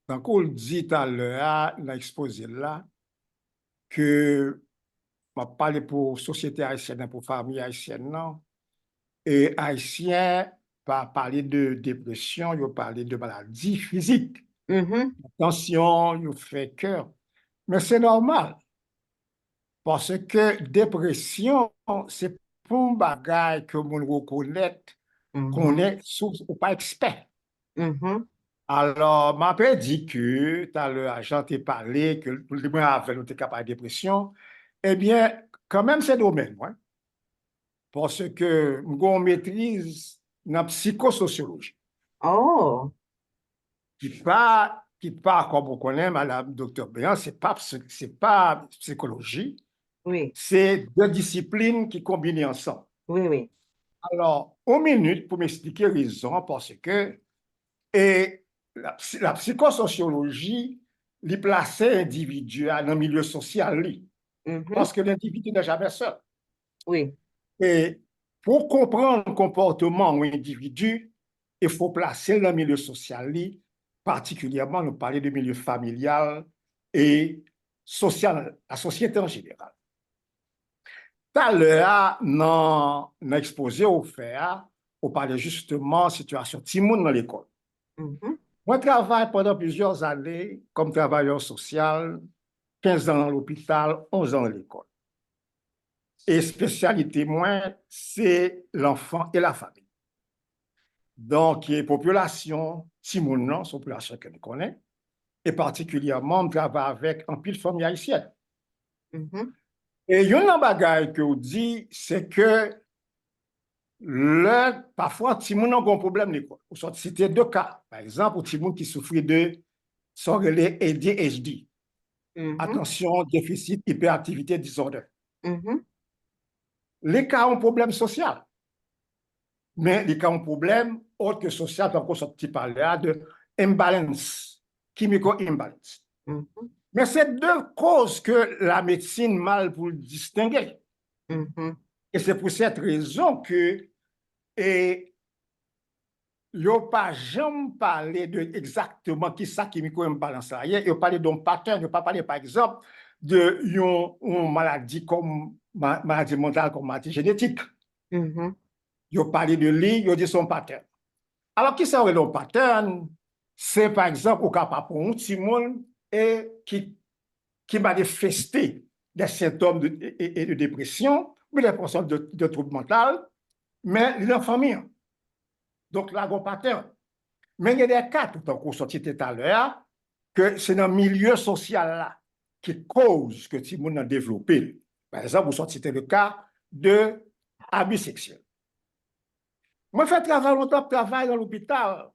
dans qu'on le dit tout à l'heure, dans l'exposé là, que m'a parlé pour société haïtienne, pour famille haïtienne, non? Et haïtien, pas parler de dépression, il parler de maladie physique, Mhm. tension, il fait cœur. Mais c'est normal. Parce que dépression, c'est pour un bagage que l'on reconnaît qu'on Mhm. est ou pas expert. Mhm. Alors, m'a pas dit que, tout à l'heure, Jean t'a parlé, que le monde avait nous capable de dépression. Eh bien, quand même, c'est domaine, ouais, parce que on maîtrise la psychosociologie, Oh, qui pas, comme on connaît, Madame Docteur Béan, c'est pas psychologie, oui, c'est deux disciplines qui combinent ensemble. oui, oui. Alors, une minute pour m'expliquer raison, parce que et la psychosociologie, il place l'individu dans le milieu social, Mhm. parce que l'individu n'est jamais seul. Oui. Et pour comprendre le comportement de l'individu, il faut placer dans le milieu social, particulièrement, nous parler du milieu familial et social, la société en général. Tout à l'heure, dans l'exposé au fait, on parlait justement de la situation de monde dans l'école. Mhm. Moi, je travaille pendant plusieurs années comme travailleur social, 15 ans à l'hôpital, 11 ans à l'école. Et spécialité, moi, c'est l'enfant et la famille. Donc, les populations, si mon nom, c'est population que je connais, et particulièrement, je travaille avec un pile famille haïtienne. Mhm. Et il y a un bagage que vous dit, c'est que parfois, si moun a un problème l'école, ou soit citer deux cas. Par exemple, si moun qui souffre de son relais ADHD, Mhm. attention, déficit, hyperactivité, disorder. Mhm. Les cas ont un problème social, mais les cas ont un problème autre que social, comme on sorti par là, de imbalance, chemical imbalance. Mhm. Mais c'est deux causes que la médecine mal pour distinguer. Mhm. Et c'est pour cette raison que, et yo pas jamais parlé de exactement qui ça qui micro imbalance là. Yo parlé d'un pattern, yo pas parlé par exemple de une maladie comme maladie mentale comme maladie génétique. Mhm. Ils ont parlé de lui, ils ont dit son pattern. Alors, qui serait le pattern? C'est par exemple au cas pour un petit monde et qui manifesté des symptômes de dépression, ou des symptômes de troubles mentaux, mais il est en famille. Donc, là, il y a un pattern. Mais il y a des cas, tout en qu'on sortit tout à l'heure, que c'est dans le milieu social là qui cause que tout le monde a développé. Par exemple, vous sortez le cas de abus sexuels. Moi, je fais travail dans l'hôpital.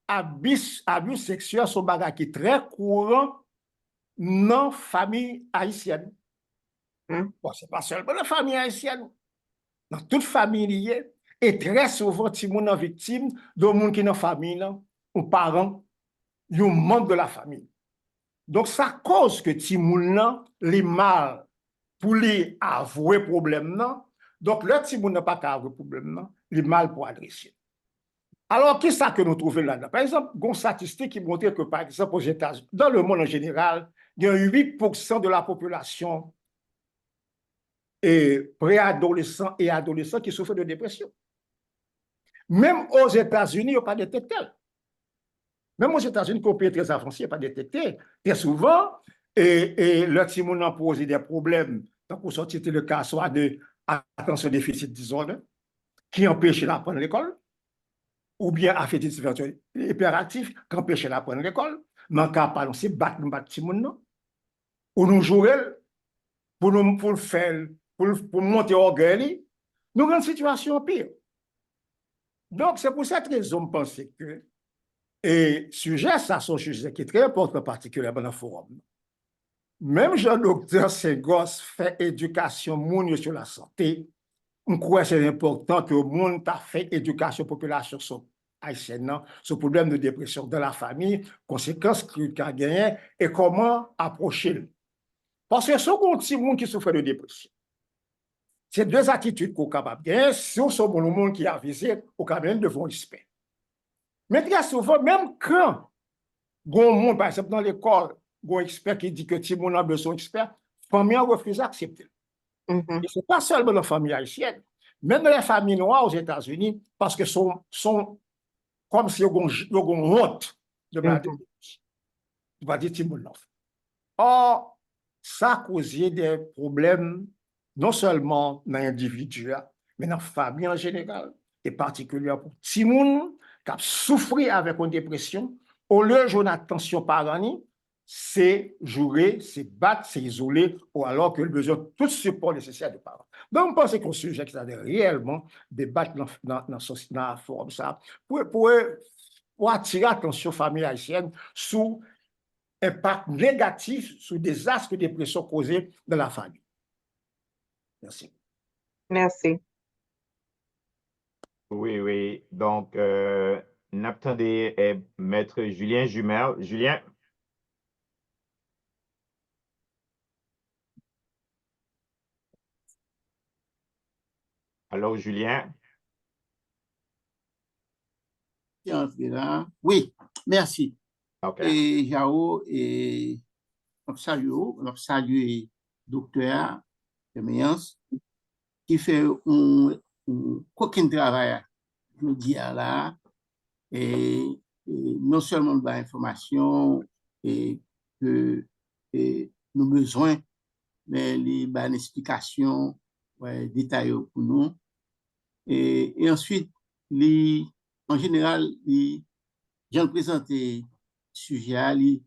Abus sexuels sont des bagages qui sont très courants dans la famille haïtienne. Bon, ce n'est pas seulement la famille haïtienne. Dans toute famille liée, et très souvent, si on est victime de monde qui est dans la famille, ou parents, ou membre de la famille. Donc, ça cause que si on les mal pour les avouer problème. Donc, le si on n'a pas qu'à avouer problème, les mal pour adresser. Alors, qu'est-ce que nous trouvons là-dedans? Par exemple, il y a une statistique qui montre que, par exemple, aux États-Unis, dans le monde en général, il y a 8% de la population préadolescents et adolescents qui souffrent de dépression. Même aux États-Unis, il n'y a pas détecté. Même aux États-Unis, qui est très avancé, il n'y a pas détecté. Très souvent, et le petit monde a posé des problèmes, donc pour sortir le cas soit de attention déficit dysordre, qui empêche d'apprendre l'école, ou bien affectif hyperactif, qui empêche d'apprendre l'école, mais en cas pas, c'est battre le petit monde, ou nous jouer pour le faire, pour monter orgueil, nous avons une situation pire. Donc, c'est pour cette raison que je pense que et sujet, ça, c'est un sujet qui est très important, particulièrement dans le forum. Même Jean-Docteur Segos fait éducation monde sur la santé. Je crois que c'est important que le monde a fait éducation population sur haïtienne, sur le problème de dépression dans la famille, conséquences qu'il a gagné et comment approcher. Parce que ce petit monde qui souffre de dépression, c'est deux attitudes qu'on est capable de gagner. Si on est bon monde qui a visé, on est capable de voir respect. Mais très souvent, même quand bon monde, par exemple, dans l'école, un expert qui dit que tout le monde a besoin d'expert, la famille refuse d'accepter. Et ce n'est pas seulement dans la famille haïtienne, même dans les familles noires aux États-Unis, parce que sont comme si ils ont honte de la dépression. Tu vas dire tout le monde. Or, ça a causé des problèmes, non seulement dans l'individu, mais dans la famille en général, et particulièrement pour tout le monde qui a souffert avec une dépression. Au lieu de jouer une attention par année, c'est jouer, c'est battre, c'est isoler, ou alors que le besoin de tout support nécessaire de parents. Donc, je pense que c'est un sujet qui doit réellement débattre dans la forme ça, pour attirer l'attention famille haïtienne sur impact négatif sur des actes de dépression causés dans la famille. Merci. Merci. Oui, oui. Donc, n'attendez Maître Julien Jumel. Julien? Allô, Julien? Oui, merci. OK. Et Jao, et on salue docteur Méance qui fait un coquin travail, je dis là, et non seulement de l'information et que nos besoins, mais les bonnes explications détaillées pour nous. Et ensuite, en général, j'ai présenté sujet,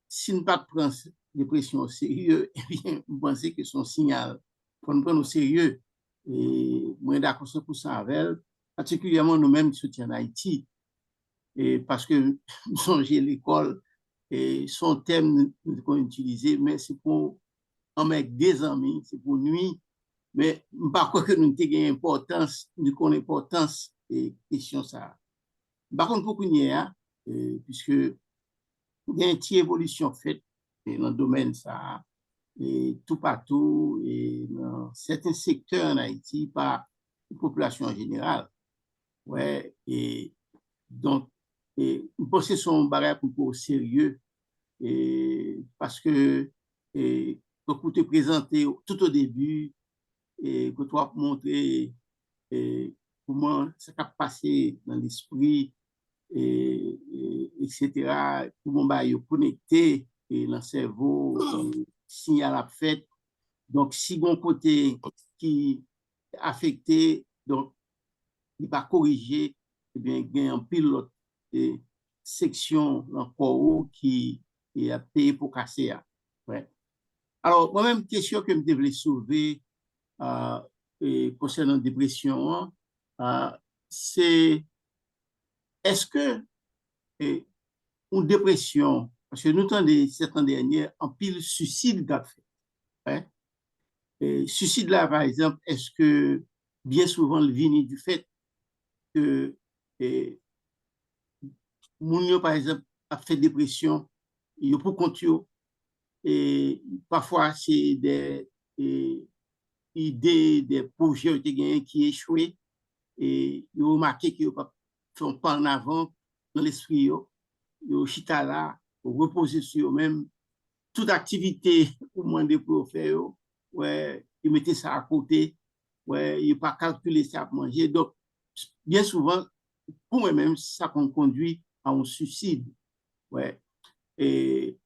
si nous ne prenons pas dépression au sérieux, eh bien, vous pensez que son signal, pour nous prendre au sérieux, et moi d'accord 100% avec elle, particulièrement nous-mêmes qui soutiens en Haïti, et parce que nous songez l'école, et son thème qu'on utilise, mais c'est pour en mettre des amis, c'est pour nuit, mais par contre que nous avons une importance, nous avons une importance et question ça. Par contre, pour qu'on y ait, puisque il y a une petite évolution faite dans le domaine ça, et tout partout, et dans certains secteurs en Haïti, par la population en général. Ouais, et donc, je pense que c'est un barrière pour au sérieux, et parce que, pour te présenter tout au début, et que tu as montré comment ça a passé dans l'esprit, etc. Comment bah, ils connecté dans le cerveau, signal à fait. Donc, si bon côté qui est affecté, donc, il va corriger, eh bien, il y a un pilote section dans le corps qui est payé pour casser. Ouais. Alors, moi-même, question que je devais soulever concernant la dépression, c'est est-ce que une dépression, parce que nous avons cette année dernière, en pile suicide qu'a fait. Hein? Suicide là, par exemple, est-ce que bien souvent le vient du fait que moun par exemple, a fait dépression, il pour compte et parfois c'est des idées, des projets qui échouent et ils ont remarqué qu'ils ne font pas en avant dans l'esprit, ils chita là, reposer sur eux-mêmes, toute activité pour demander pour faire, ouais, ils mettaient ça à côté, ouais, ils pas calculer ça pour manger. Donc, bien souvent, pour moi-même, ça conduit à un suicide. Ouais. Et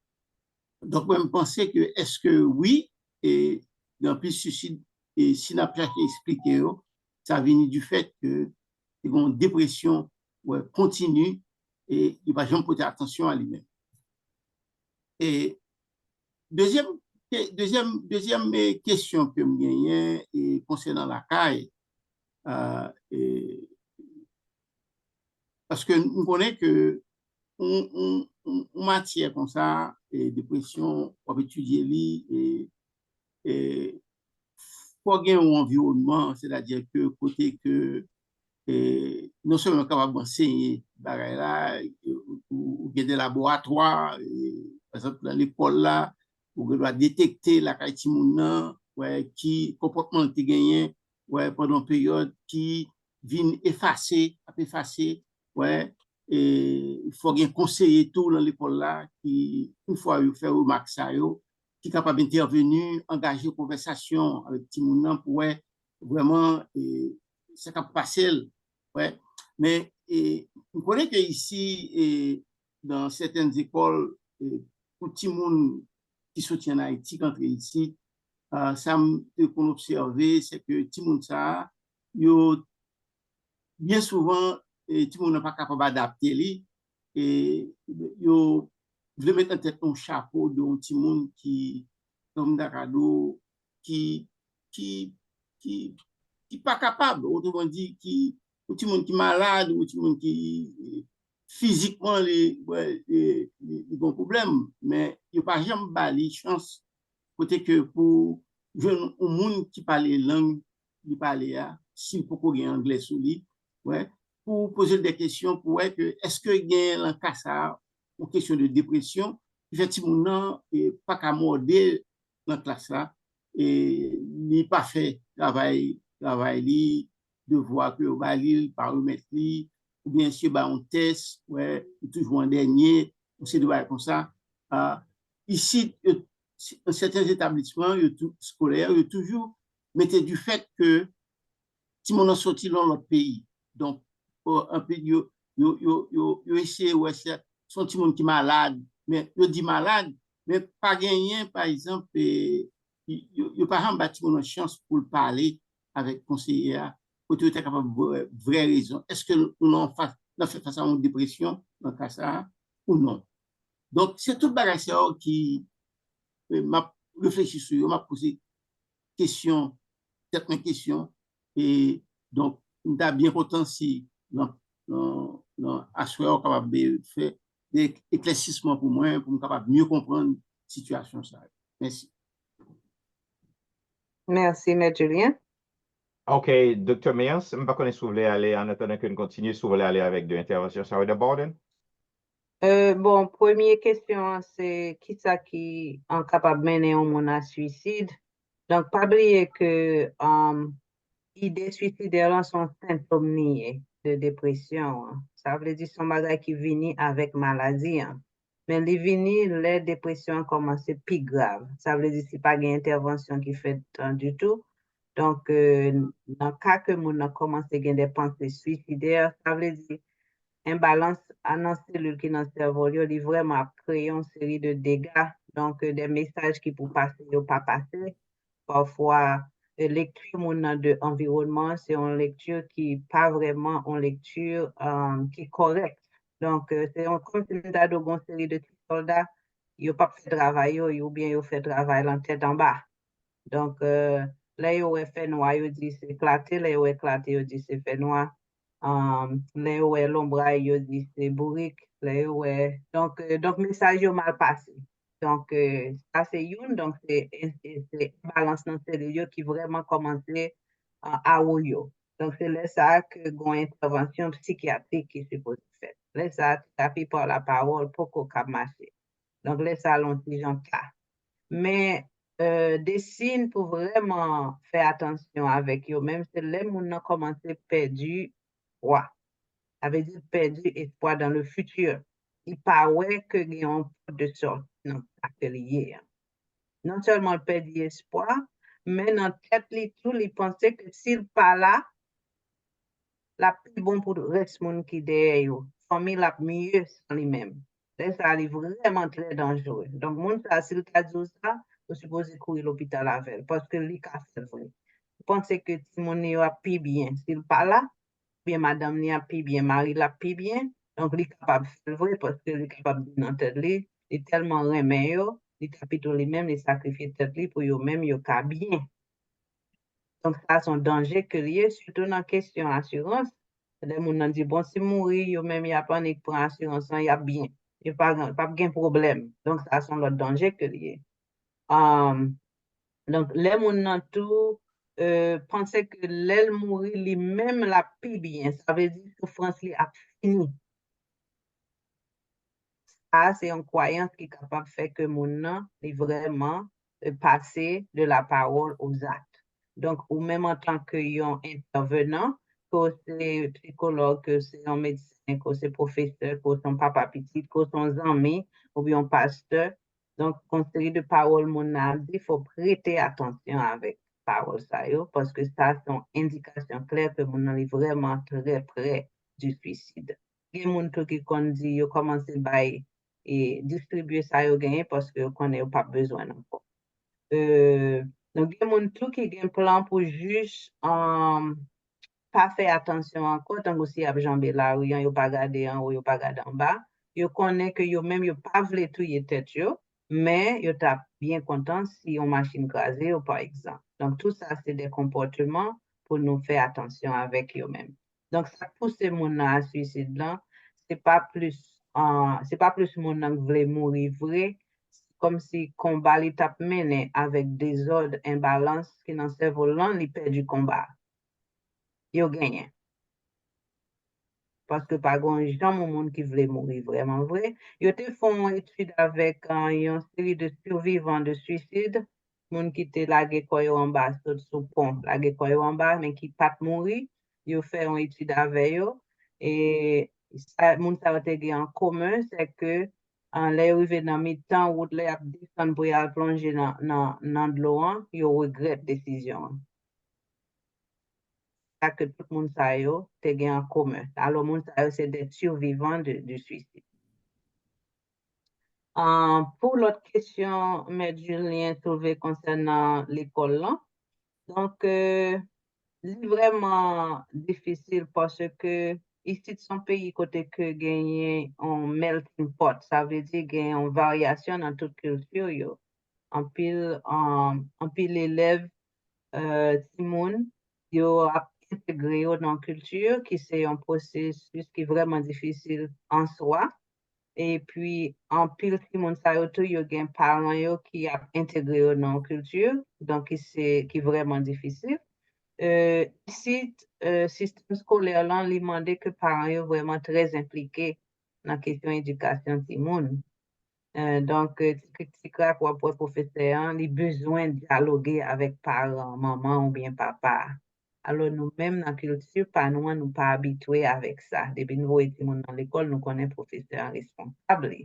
donc, moi, je pensais que, est-ce que oui, et dans plus suicide, et si n'a pas expliqué, ça vient du fait que une dépression ouais, continue et il ne va jamais porter attention à lui-même. Et deuxième question que je gagne est concernant la caille. Parce que nous connaissons que en matière comme ça, et dépression, on va étudier et faut avoir un environnement, c'est-à-dire que côté que non seulement capable d'enseigner, ou des laboratoires, par exemple dans l'école là, où on doit détecter la qualité ouais, qui comportement qui gagné ouais, pendant une période qui vient effacer, ouais, et il faut bien conseiller tout dans l'école là, qui, une fois il fait remarque ça, qui est capable d'intervenir, engager une conversation avec Timoun pour ouais, vraiment, ça capable passer. Ouais. Mais on connaît qu'ici, dans certaines écoles, pour tout le monde qui soutient Haïti, quand ici, ça qu'on observe, c'est que tout le monde, ça, bien souvent, tout le monde n'est pas capable d'adapter. Et yo veut mettre en tête un chapeau de un petit monde qui, comme Dakado, qui pas capable, autrement dit, qui ou tout le monde qui est malade, ou tout le monde qui physiquement les bons problèmes, mais il n'y a pas jamais bali chance côté que pour un monde qui parle langue, il parle s'il peut courir anglais sous lui, ouais, pour poser des questions pour ouais, que est-ce que il y a un cas ça ou question de dépression, effectivement pas qu'à morder dans la classe là et il pas fait travail devoir que va lire par remettre lui ou bien sûr bah on test ouais toujours en dernier on sait de comme ça ici dans certains établissements scolaires il toujours mettait du fait que si on a sorti dans notre pays donc un peu yo essayer ouais son petit monde qui malade mais yo dit malade mais pas gagné par exemple yo pas un bâtiment de chance pour le parler avec conseiller pour être capable de vraie raison. Est-ce que nous avons fait face à une dépression dans le cas ça ou non? Donc, c'est tout le bagage qui m'a réfléchi sur, m'a posé certaines questions. Et donc, nous avons bien content si dans assurer capable de faire des éclaircissements pour moi, pour me capable mieux comprendre la situation. Merci. Merci, M. Julien. OK, Dr. Meyers, je ne sais pas si vous voulez aller, en attendant que nous continuions, si vous voulez aller avec deux interventions sur le Borden. Bon, première question, c'est qui ça qui est capable de mener un monde à suicide? Donc, pas oublier que idées suicidaires sont symptômes de dépression. Ça veut dire que son bagage qui vient avec maladie. Mais les vini, les dépressions commencent plus grave. Ça veut dire que ce n'est pas une intervention qui fait du tout. Donc, dans le cas que moun a commencé à avoir des pensées suicidaires, ça veut dire imbalance dans cellule qui dans le cerveau, il vraiment créé une série de dégâts. Donc, des messages qui pour passer ou pas passer. Parfois, lecture de environnement, c'est une lecture qui pas vraiment une lecture qui est correcte. Donc, c'est comme si nous avons une série de petits soldats, ils n'ont pas fait travail, ou bien ils ont fait travail en tête en bas. Donc, là, ils ont fait noir, ils disent c'est éclaté, là, ils ont éclaté, ils disent c'est fait noir. Là, ils ont l'ombre, ils disent c'est bourrique. Là, ils ont... Donc, message est mal passé. Donc, ça, c'est une, donc, c'est balance dans le cellule qui vraiment commencé à ouyo. Donc, c'est là ça que une intervention psychiatrique qui est supposée faire. Là, ça, thérapie par la parole pour qu'on puisse marcher. Donc, là, ça, l'on dit en cas. Mais, des signes pour vraiment faire attention avec eux, même si les gens ont commencé à perdre espoir. Ça veut dire perdu espoir dans le futur. Il paraît que il y a un peu de sorte dans l'atelier. Non seulement perdre espoir, mais dans tête tout, il pensait que s'il pas là, la plus bon pour le reste monde qui derrière eux. Famille la mieux sans lui-même. Là, ça arrive vraiment très dangereux. Donc, mon ça, s'il t'a dit ça, vous supposez courir l'hôpital avec parce que lui, a fait vrai. Vous pensez que Timon a plus bien. S'il pas là, bien madame n'y a plus bien, Marie l'a plus bien. Donc, il est capable de faire vrai parce qu'il est capable de dire dans tête lui, il est tellement remet yo, il tapit tout lui-même, il sacrifie tête lui pour eux-mêmes, il est bien. Donc, ça, c'est un danger que lié, surtout dans la question assurance. Les gens disent, bon, si mourir, yo même, il n'y a pas de pour assurance, il y a bien. Il n'y a pas de problème. Donc, ça, c'est l'autre danger que lié. Donc, les gens tout pensaient que l'aile mourir lui-même la plus bien. Ça veut dire que souffrance lui a fini. Ça, c'est une croyance qui est capable de faire que mon nom est vraiment passer de la parole aux actes. Donc, ou même en tant qu'un intervenant, que c'est psychologue, que c'est un médecin, que c'est professeur, que c'est un papa petit, que c'est un ami, ou bien un pasteur. Donc, une série de paroles, mon âme, il faut prêter attention avec paroles, ça, parce que ça, c'est une indication claire que mon âme est vraiment très près du suicide. Il y a des gens qui dit, ils commencent à et distribuer ça au gagné parce que qu'on n'a pas besoin encore. Donc, il y a des gens qui ont un plan pour juste pas faire attention encore, tant que si jambé là, ou yon pas regarder en haut, yon pas regarder en bas, yon connaît que yon même yon pas vle touyer tête yo, mais yon t'a bien content si yon machine crasée ou par exemple. Donc, tout ça, c'est des comportements pour nous faire attention avec yon même. Donc, ça pousse mon à suicide là, c'est pas plus mon qui vle mourir vrai, comme si combat l'étape mené avec des ordres imbalance qui dans cerveau là, il perd du combat. Yo gagné. Parce que par exemple, jamais monde qui voulait mourir vraiment vrai. Yo te font une étude avec une série de survivants de suicide, monde qui te lagué quoi en bas sous pont, lagué quoi en bas mais qui pas mourir. Yo fait une étude avec yo et ça monde ça a en commun, c'est que en l'arrivée dans mi-temps ou de la descendre pour y aller plonger dans de l'eau, yo regrette décision. Que tout le monde a en commun. Alors, le monde c'est des survivants du suicide. Pour l'autre question, M. Julien trouvé concernant l'école là, donc, c'est vraiment difficile parce que ici, son pays, côté que gagner un melting pot, ça veut dire gagner une variation dans toute culture. En pile élève, Simone, yo intégrer dans la culture, qui c'est un processus qui est vraiment difficile en soi. Et puis, en pile, si mon sa yo tou, yo gen parents yo qui a intégré dans la culture, donc qui est vraiment difficile. Ici, système scolaire là, il demandait que parents yo vraiment très impliqués dans la question d'éducation de monde. Donc, c'est clair pour le professeur, il a besoin de dialoguer avec parents, maman ou bien papa. Alors, nous-mêmes, dans la culture, nous pas habitués avec ça. Depuis nous étions dans l'école, nous connaissons professeurs responsables.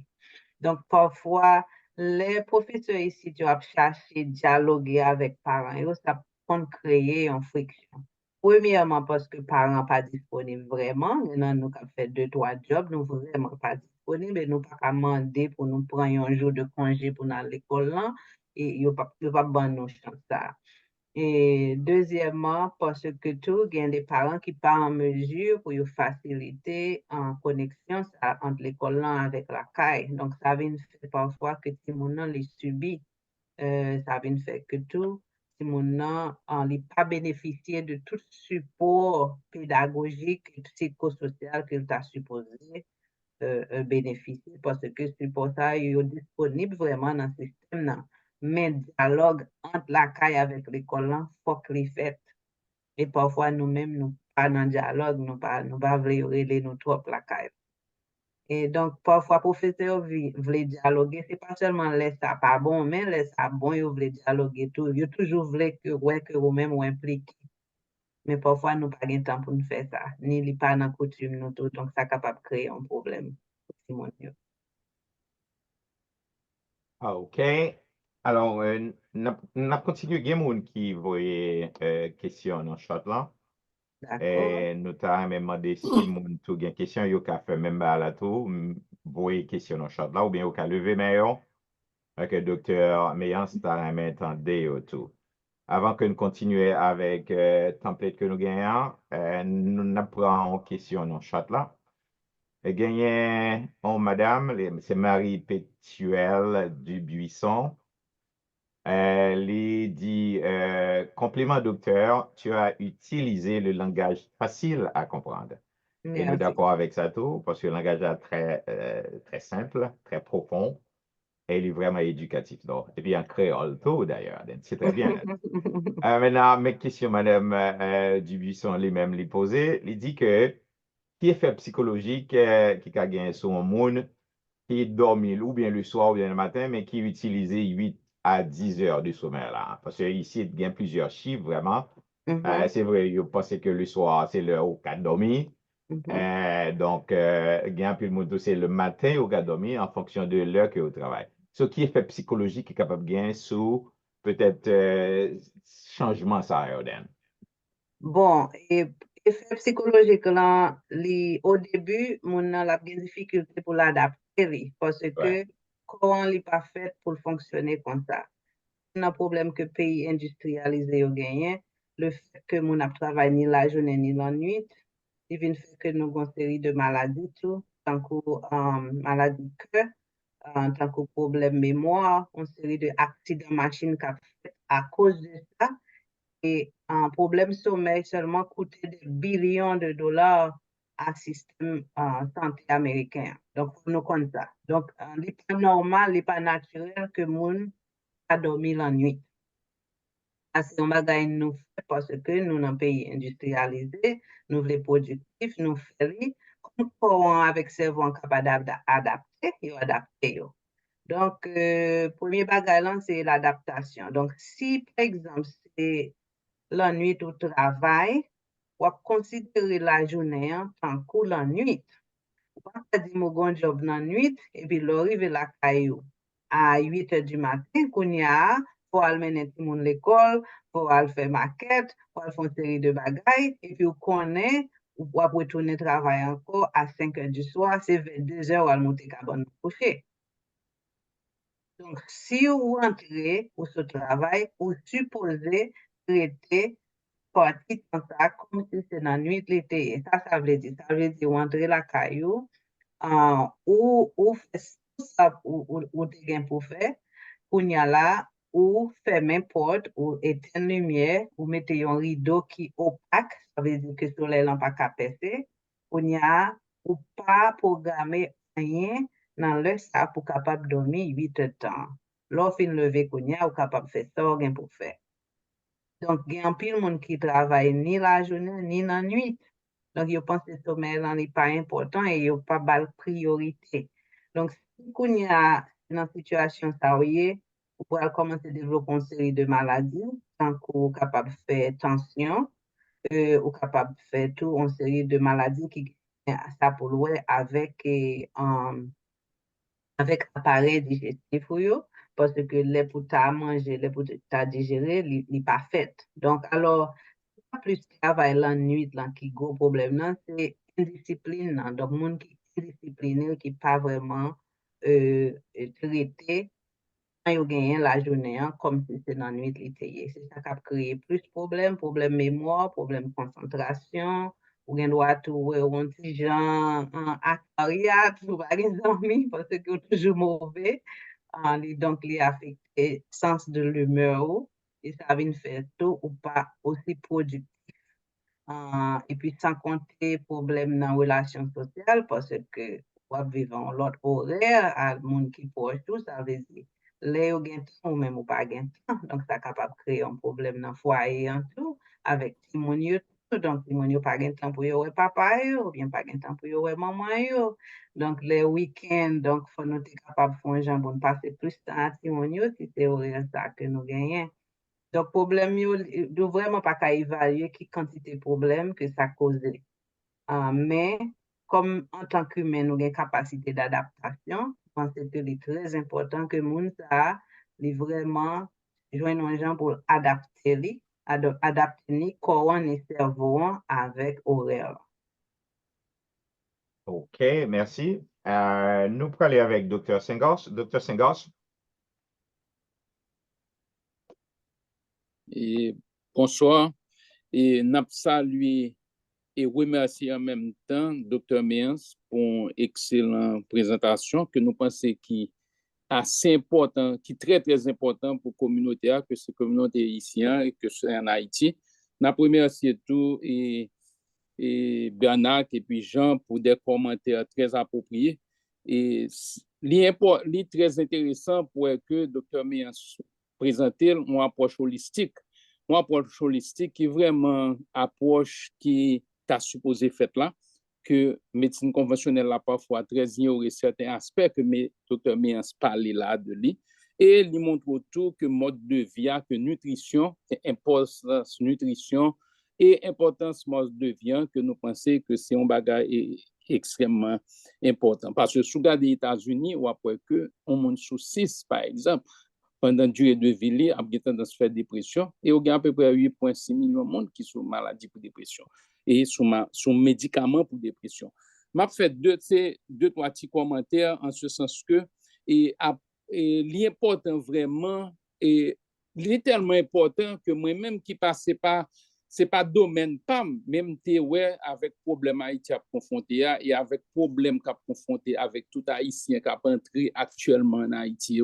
Donc, parfois, les professeurs ici, tu as cherché dialoguer avec parents. Ça qu'on crée une friction. Premièrement, parce que parents pas disponibles vraiment. Maintenant, nous avons fait 2-3 jobs, nous vraiment pas disponibles et nous pas qu'à demander pour nous prendre un jour de congé pour aller à l'école là et il pas bon nous chance ça. Et deuxièmement, parce que tout, il y a des parents qui pas en mesure pour faciliter en connexion entre l'école là avec la caille. Donc, ça vient faire parfois que les gens les subit. Ça vient faire que tout, les gens n'ont pas bénéficié de tout support pédagogique et psychosocial qu'il t'a supposé bénéficier parce que support ça est disponible vraiment dans le système là. Mais dialogue entre la caille avec l'école là, faut qu'il fait. Et parfois nous-mêmes nous pas dans dialogue, nous pas voulons relayer nous trop la caille. Et donc parfois professeur veulent dialoguer, c'est pas seulement laisse ça pas bon, mais laisse ça bon, ils veulent dialoguer tout, ils toujours veulent que vous-même vous impliquez. Mais parfois nous pas de temps pour nous faire ça, ni li pas dans coutume nous tout, donc ça capable de créer un problème. Ah, OK. Alors, n'a continué gen moun qui voye question dans chat là. D'accord. Nous t'avons même demandé si moun tout gen question, yo ka fait même ba la tout, voye question dans chat là, ou bien yo ka lever main avec le docteur Mayence t'a même entendu yo tout. Avant que nous continuions avec template que nous gagnons, nous prenons une question dans chat là. Et gagné madame, c'est Marie Pétuel du Buisson. Elle dit, compliment docteur, tu as utilisé le langage facile à comprendre. Et nous Merci. d'accord avec ça tout, parce que le langage est très simple, très profond, et il est vraiment éducatif. Donc. Et puis en créole tout d'ailleurs, c'est très bien. Maintenant, mes questions, madame Dubuisson, lui-même, lui poser, il dit que, qui est fait psychologique, qui a gagné sur un monde, qui dormi ou bien le soir ou bien le matin, mais qui utilise 8 à 10 heures de sommeil là. Parce que ici, il y a plusieurs chiffres, vraiment. C'est vrai, je pense que le soir, c'est l'heure où on dormir. Donc, il y a un peu de monde, c'est le matin où on dormir en fonction de l'heure que vous travaillez. Ce qui est fait psychologique est capable de gagner sur peut-être changement ça, Jordan. Bon, et effet psychologique là, au début, mon a des difficultés pour l'adapter parce que comment il n'est pas fait pour fonctionner comme ça. On a un problème que pays industrialisé au gagné, le fait que mon a travaillé ni la journée ni la nuit, il vient faire que nous avons une série de maladies tout, tant que maladie de cœur, en tant que problème mémoire, une série d'accidents machines qu'a fait à cause de ça. Et un problème sommeil seulement coûtait des billions de dollars à système santé américain. Donc, nous comptons ça. Donc, il n'est pas normal, il n'est pas naturel que moun a dormi la nuit. C'est un bagage nous fait parce que nous, dans un pays industrialisé, nous voulons productifs, nous faisons comme avec cerveau capable d'adapter, et adapter. Donc, premier bagage, c'est l'adaptation. Donc, si, par exemple, c'est la nuit au travail, ou considérer la journée en tant que la nuit. Ou pas dire mon job la nuit, et puis l'arriver la caillou à 8 heures du matin, qu'on y a, pour aller mener tout le monde à l'école, pour aller faire maquette, pour aller faire une série de bagailles, et puis on connaît, ou pour retourner travailler encore à 5 heures du soir, c'est 22 heures à monter cabane coucher. Donc, si vous rentrez pour ce travail, vous supposez traiter partie comme ça, comme si c'est la nuit de l'été. Et ça veut dire, rentrer la caillou, ou faire tout ça, ou te gain pour faire, ou y a là, ou fermer porte, ou éteindre lumière, ou mettre un rideau qui opaque, ça veut dire que le soleil n'a pas qu'à percer, ou pas programmer rien dans le ça pour capable dormir 8 heures de temps. Lorsqu'il lever ou capable de faire ça, ou pour faire. Donc, il y a un pile de monde qui travaille ni la journée ni la nuit. Donc, je pense que le sommeil n'est pas important et il n'y a pas de priorité. Donc, si on y a une situation, ça vous pouvez commencer à développer une série de maladies, tant qu'on est capable de faire tension, ou capable de faire tout une série de maladies qui ça pour avec appareil digestif. parce que les pour ta manger, les pour ta digérer, li pas fait. Donc, alors, plus travail la nuit là qui gros problème là, c'est indiscipline là. Donc, monde qui est indiscipliné, qui pas vraiment traité quand yo gagné la journée hein, comme si c'est dans la nuit l'été. C'est ça qui a créé plus de problèmes, problème mémoire, problème concentration, ou gen doit tout un petit gens en acariat, ou par exemple, parce que c'est toujours mauvais. Donc, il affecte le sens de l'humeur ou, et ça vient faire tout ou pas aussi productif. Et puis, sans compter problème dans la relation sociale, parce que on vivre en l'autre horaire, à monde qui proche tout, ça veut dire, les ou gen temps ou même ou pas gen temps. Donc, ça capable de créer un problème dans le foyer en tout, avec Timon yo tout. Donc, Timon yo pas gen temps pour yo ouais papa yo, ou bien pas gen temps pour yo ouais maman yo. Donc, les week-ends, donc, faut nous être capable de faire un jambon, passer plus de temps à Timon yo, si c'est horaire ça que nous gagnons. Donc, problème, yo, de vraiment pas qu'à évaluer qui quantité de problème que ça cause. Mais, comme en tant qu'humain, nous avons une capacité d'adaptation, je pense que c'est très important que moun sa, li vraiment joigne un gens pour adapter ni corps ni cerveau avec horaire. OK, merci. Nous pourrons aller avec Dr. Sengos. Dr. Sengos. Et bonsoir. Et n'a salué et remercier en même temps Dr. Mayans pour une excellente présentation que nous pensons qui est assez important, qui est très, très important pour la communauté, que c'est la communauté haïtienne et que c'est en Haïti. N'a remercié tout et Bernard et puis Jean pour des commentaires très appropriés. Et c'est très intéressant pour que Dr. Mayans présente une approche holistique. Une approche holistique qui est vraiment approche qui t'a supposé faite là, que médecine conventionnelle a parfois très ignoré certains aspects que Dr. Mayans parlait là de lui. Et il montre tout que mode de vie, que nutrition, importance nutrition et importance mode de vie, que nous pensons que c'est un bagage extrêmement important. Parce que sous les États-Unis, ou après que on monte sous 6, par exemple, pendant durée de vie, a tendance à faire dépression, et il y a à peu près 8,6 millions de monde qui sont malades pour dépression et sous médicaments pour dépression. Je fait deux, trois petits commentaires en ce sens que l'important vraiment, et tellement important que moi-même qui passais pas, c'est pas domaine PAM, même ouais, avec problème Haïti à confronter et avec problème qu'a confronté avec tout Haïtien qui a entré actuellement en Haïti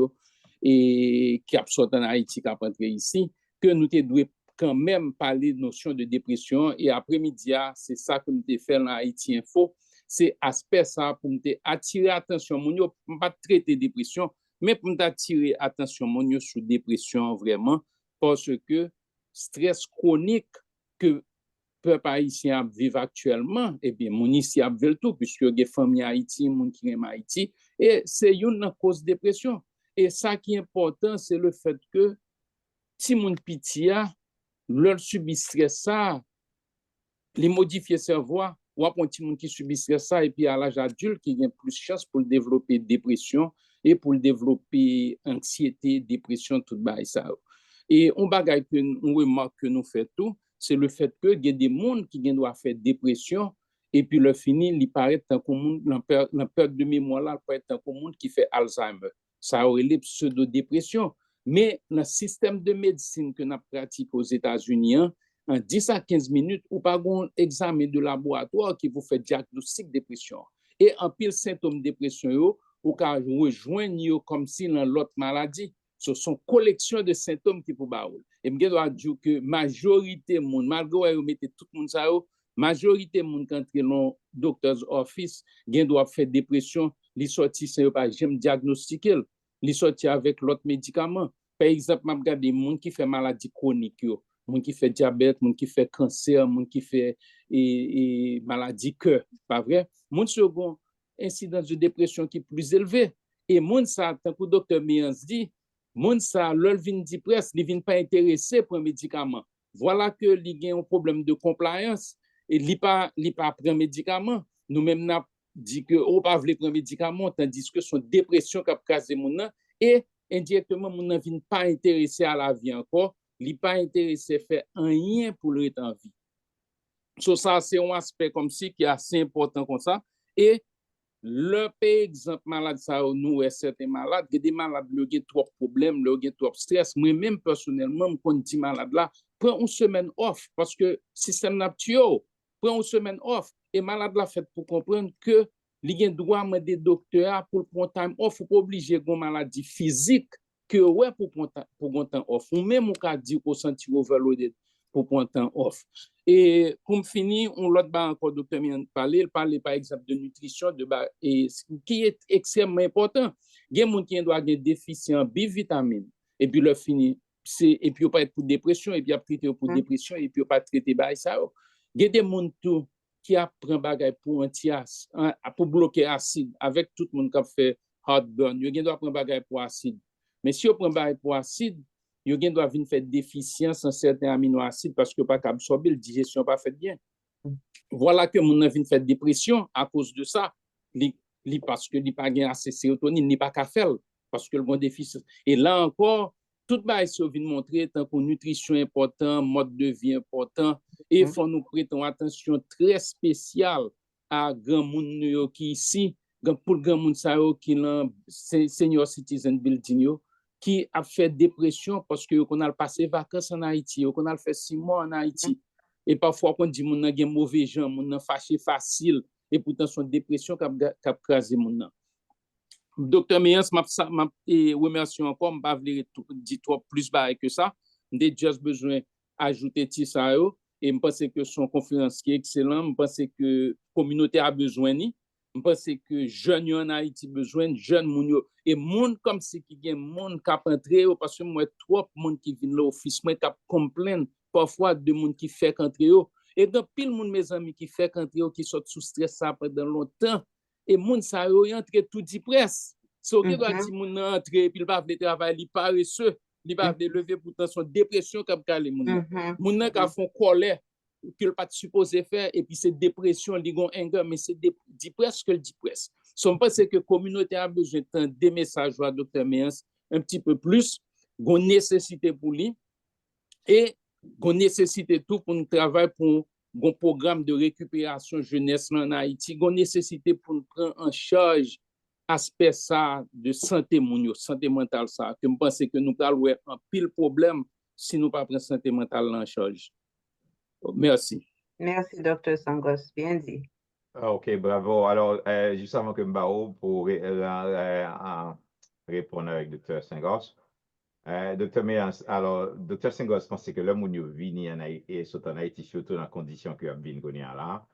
et qui a sorti en Haïti qui a entré ici, que nous devons quand même parler de notion de dépression. Et après-midi, c'est ça que nous devons faire dans Haïti Info, c'est aspect ça pour nous attirer attention, pas traiter dépression, mais pour nous attirer attention sur dépression vraiment, parce que stress chronique que le peuple haïtien vit actuellement, et bien, mon ici a vu tout, puisque il y a des familles haïtiennes, mon qui aiment Haïti, et c'est une cause de dépression. Et ça qui est important, c'est le fait que si mon petit a, leur subit stress ça, les modifier cerveau, ou un petit monde qui subit stress ça, et puis à l'âge adulte, qui a plus de chance pour développer dépression et pour développer anxiété, dépression, tout ça. Et on bagaille que nous remarque que nous fait tout, c'est le fait que il y a des gens qui doivent faire dépression et puis le fini, il paraît tant qu'on la perte de mémoire là, paraît tant qu'on monde qui fait Alzheimer. Ça aurait les pseudo-dépression. Mais dans le système de médecine que nous pratiquons aux États-Unis, en 10 à 15 minutes, ou pas un examen de laboratoire qui vous fait diagnostic de dépression. Et en pile symptômes de dépression, ou qu'à rejoindre comme si dans l'autre maladie. Ce sont collection de symptômes qui peuvent baoul. Et je dois dire que majorité monde, malgré vous mettez tout le monde ça, majorité monde quand ils ont doctor's office, ils doivent faire dépression, ils sortent c'est pas j'aime diagnostiquer, ils sortent avec l'autre médicament. Par exemple, je regarde des gens qui fait maladie chronique, monde qui fait diabète, monde qui fait cancer, monde qui fait maladie cœur, pas vrai? Monde second incidence de dépression qui est plus élevée. Et monde ça, tant que le docteur Mayans dit, moun sa, l'ol vin di pres, li vin pas intéressé pour un médicament. Voilà que li gen un problème de compliance et li pas prend médicament. Nous même n'a dit que on pas vle prendre médicament tandis que son dépression k'ap krasé moun nan et indirectement, mon nan vin pas intéressé à la vie encore, li pas intéressé faire rien pour le être en vie. So, ça, c'est un aspect comme si qui est assez important comme ça. Et le, par exemple, malade, ça, nous, certains malades, des malades, qui ont trop de problèmes, qui ont trop de stress. Moi-même, personnellement, quand je dis malade là, prends une semaine off parce que le système n'a pas prends une semaine off. Et malade là, fait pour comprendre que il doit demander docteur pour prendre time off, ou pas obligé de maladie physique que ouais pour prendre temps off. Ou même, on peut dire qu'on sentit overloaded pour prendre temps off. Et pour finir, on l'autre encore docteur Mian parler par exemple de nutrition et qui est extrêmement important. Il y a des gens qui doivent avoir déficient bivitamine et puis le fini et puis pas être pour dépression et puis traiter pour dépression et puis pas traiter par ça. Il y a des gens qui apprend bagay pour anti-acide pour bloquer acide avec tout le monde qui fait heartburn. Il doit prendre bagay pour acide. Mais si on prend bagay pour acide, il doit venir faire déficience en certains aminoacides parce que pas absorber, la digestion pas fait bien. Voilà que mon vient faire dépression à cause de ça. Parce que il pas gain assez sérotonine, ni pas qu'à faire parce que le bon déficit. Et là encore, tout ça ça vient montrer tant que nutrition important, mode de vie important et il faut nous prêter attention très spéciale à grand monde qui ici, pour grand monde ça qui dans senior citizen building qui a fait dépression parce que qu'on a passé vacances en Haïti, qu'on a fait 6 mois en Haïti. Et parfois, qu'on dit mon nan gen mauvais gens, mon nan fâché facile, et pourtant son dépression k'ap krasé mon nan. Docteur Meyens, m'a remercie encore, m'a pas dire trop plus bas que ça. J'ai juste besoin d'ajouter ça et je pense que son conférence qui est excellent, je pense que la communauté a besoin ni. Je pense que jeunes en Haïti besoin jeunes moun yo et monde comme c'est qui gen monde qui entrer parce que moi trop monde qui vient l'office moi qui complain parfois de monde qui fait entrer et donc pile monde mes amis qui fait entrer qui sont sous stress ça pendant longtemps et monde ça yo entre tout dit presse so que doit dire monde entrer puis il pas veut travailler il paresseux il pas veut lever pourtant son dépression comme calé monde monde qui font colère qu'il pas supposé faire et puis c'est dépression ligon anger mais c'est dit presque le dit presque son pense que communauté a besoin de des messages à docteur Meyens un petit peu plus gon nécessité pour lui et gon nécessité tout pour nous travailler pour un programme de récupération jeunesse en Haïti gon nécessité pour nous prendre en charge aspect ça de santé mounio santé mentale ça que me pense que nous parlons un pile problème si nous pas prendre santé mentale en charge. Merci. Merci, Dr. Sangos. Bien dit. OK, bravo. Alors, juste avant que Mbao pour répondre avec Dr. Sangos. Dr. Meyens, alors, Dr. Sangos pense que l'homme qui vient en Haïti, et surtout en Haïti, surtout dans les conditions que vous venez là,